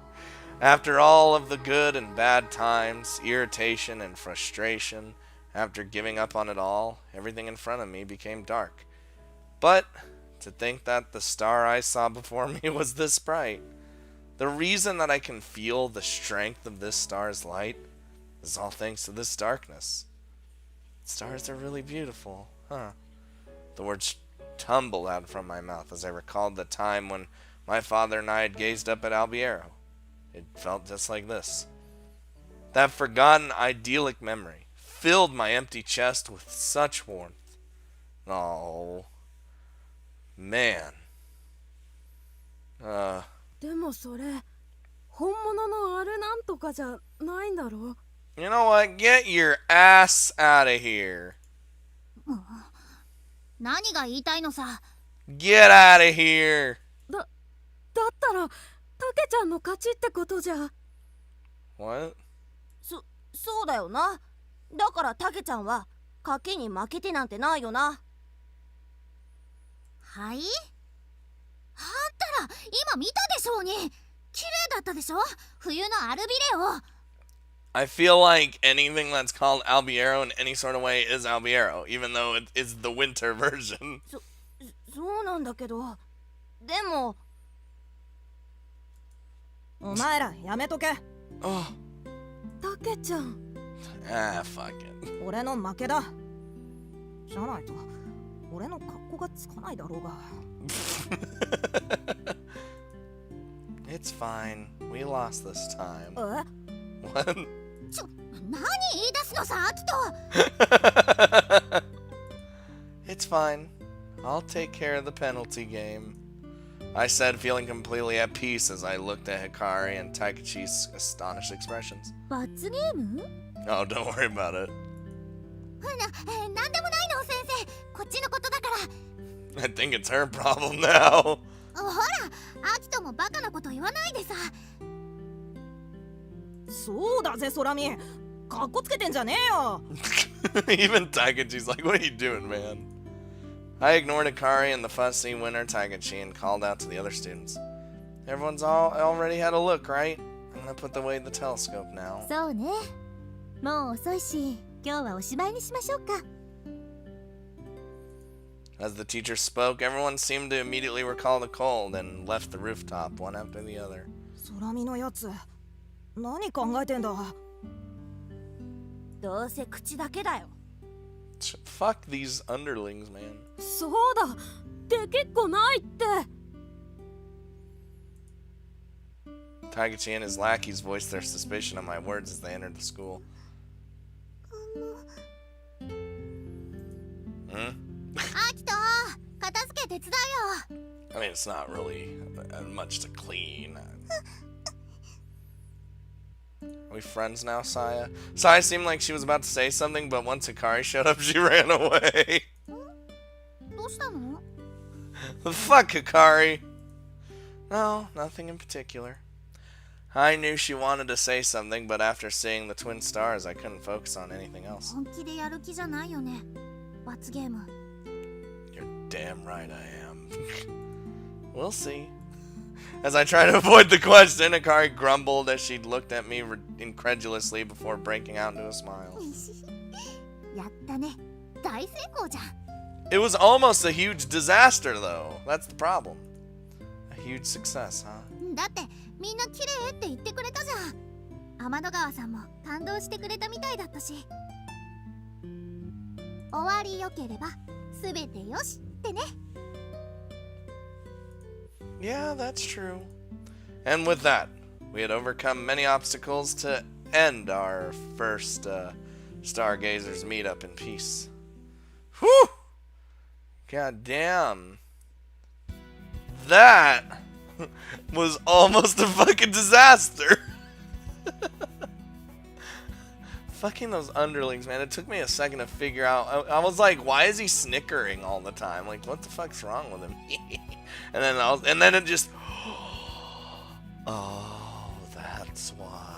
After all of the good and bad times, irritation and frustration, after giving up on it all, everything in front of me became dark. But to think that the star I saw before me was this bright. The reason that I can feel the strength of this star's light is all thanks to this darkness. Stars are really beautiful, huh? The words tumbled out from my mouth as I recalled the time when my father and I had gazed up at Albiero. It felt just like this. That forgotten idyllic memory filled my empty chest with such warmth. Oh, man. でもそれ本物のあれなんとかじゃないんだろ。 You know what? Get your ass out of here. 何が言いたいのさ。 Get out of here. だったらタケちゃんの勝ちってことじゃ。 What? そうだよな。だからタケちゃんは賭けに負けてなんてないよな。はい？あんたら今見たでしょうに。綺麗だったでしょ、冬のアルビレオ。 I feel like anything that's called Albiero in any sort of way is Albiero, even though it is the winter version. そうなんだけど、でもお前らやめとけ。Oh, たけちゃん、 fuck it. 俺の負けだ。じゃないと俺の格好がつかないだろうが。It's fine. We lost this time. え？ What? 何言い出すのさ、アキト。 It's fine. I'll take care of the penalty game. I said, feeling completely at peace as I looked at Hikari and Taikechi's astonished expressions. 罰ゲーム？ Oh, don't worry about it. なんでもないの、先生。こっちのことだから。 I think it's her problem now. ほら、アキトもバカなこと言わないでさ。そうだぜ、空見。かっこつけてんじゃねえよ。Even Taikechi's like, what are you doing, man? I ignored Hikari and the fussy winter Taikechi and called out to the other students. Everyone's already had a look, right? I'm gonna put away the telescope now. そうね。もう遅いし、今日はおしまいにしましょうか。 As the teacher spoke, everyone seemed to immediately recall the cold and left the rooftop one after the other. 空見のやつ、何考えてんだ。どうせ口だけだよ。Fuck these underlings, man. そうだ、できっこないって。Taikechi and his lackeys voiced their suspicion of my words as they entered the school. Hmm? アキト、片付け手伝うよ。 I mean, it's not really much to clean. Are we friends now, Saya? Saya seemed like she was about to say something, but once Hikari showed up, she ran away. どうしたの？ Fuck Hikari. No, nothing in particular. I knew she wanted to say something, but after seeing the twin stars, I couldn't focus on anything else. 本気でやる気じゃないよね。罰ゲーム。 You're damn right I am. We'll see. As I tried to avoid the question, Hikari grumbled as she looked at me incredulously before breaking out into a smile. やったね。大成功じゃん。 It was almost a huge disaster, though. That's the problem. A huge success, huh? だってみんな綺麗って言ってくれたじゃん。天の川さんも感動してくれたみたいだったし。終わりよければすべてよしってね。 Yeah, that's true. And with that, we had overcome many obstacles to end our first Stargazers meetup in peace. Whew! God damn. That was almost a fucking disaster. Fucking those underlings, man. It took me a second to figure out. I was like, why is he snickering all the time? Like, what the fuck's wrong with him? And then it just, oh, that's why.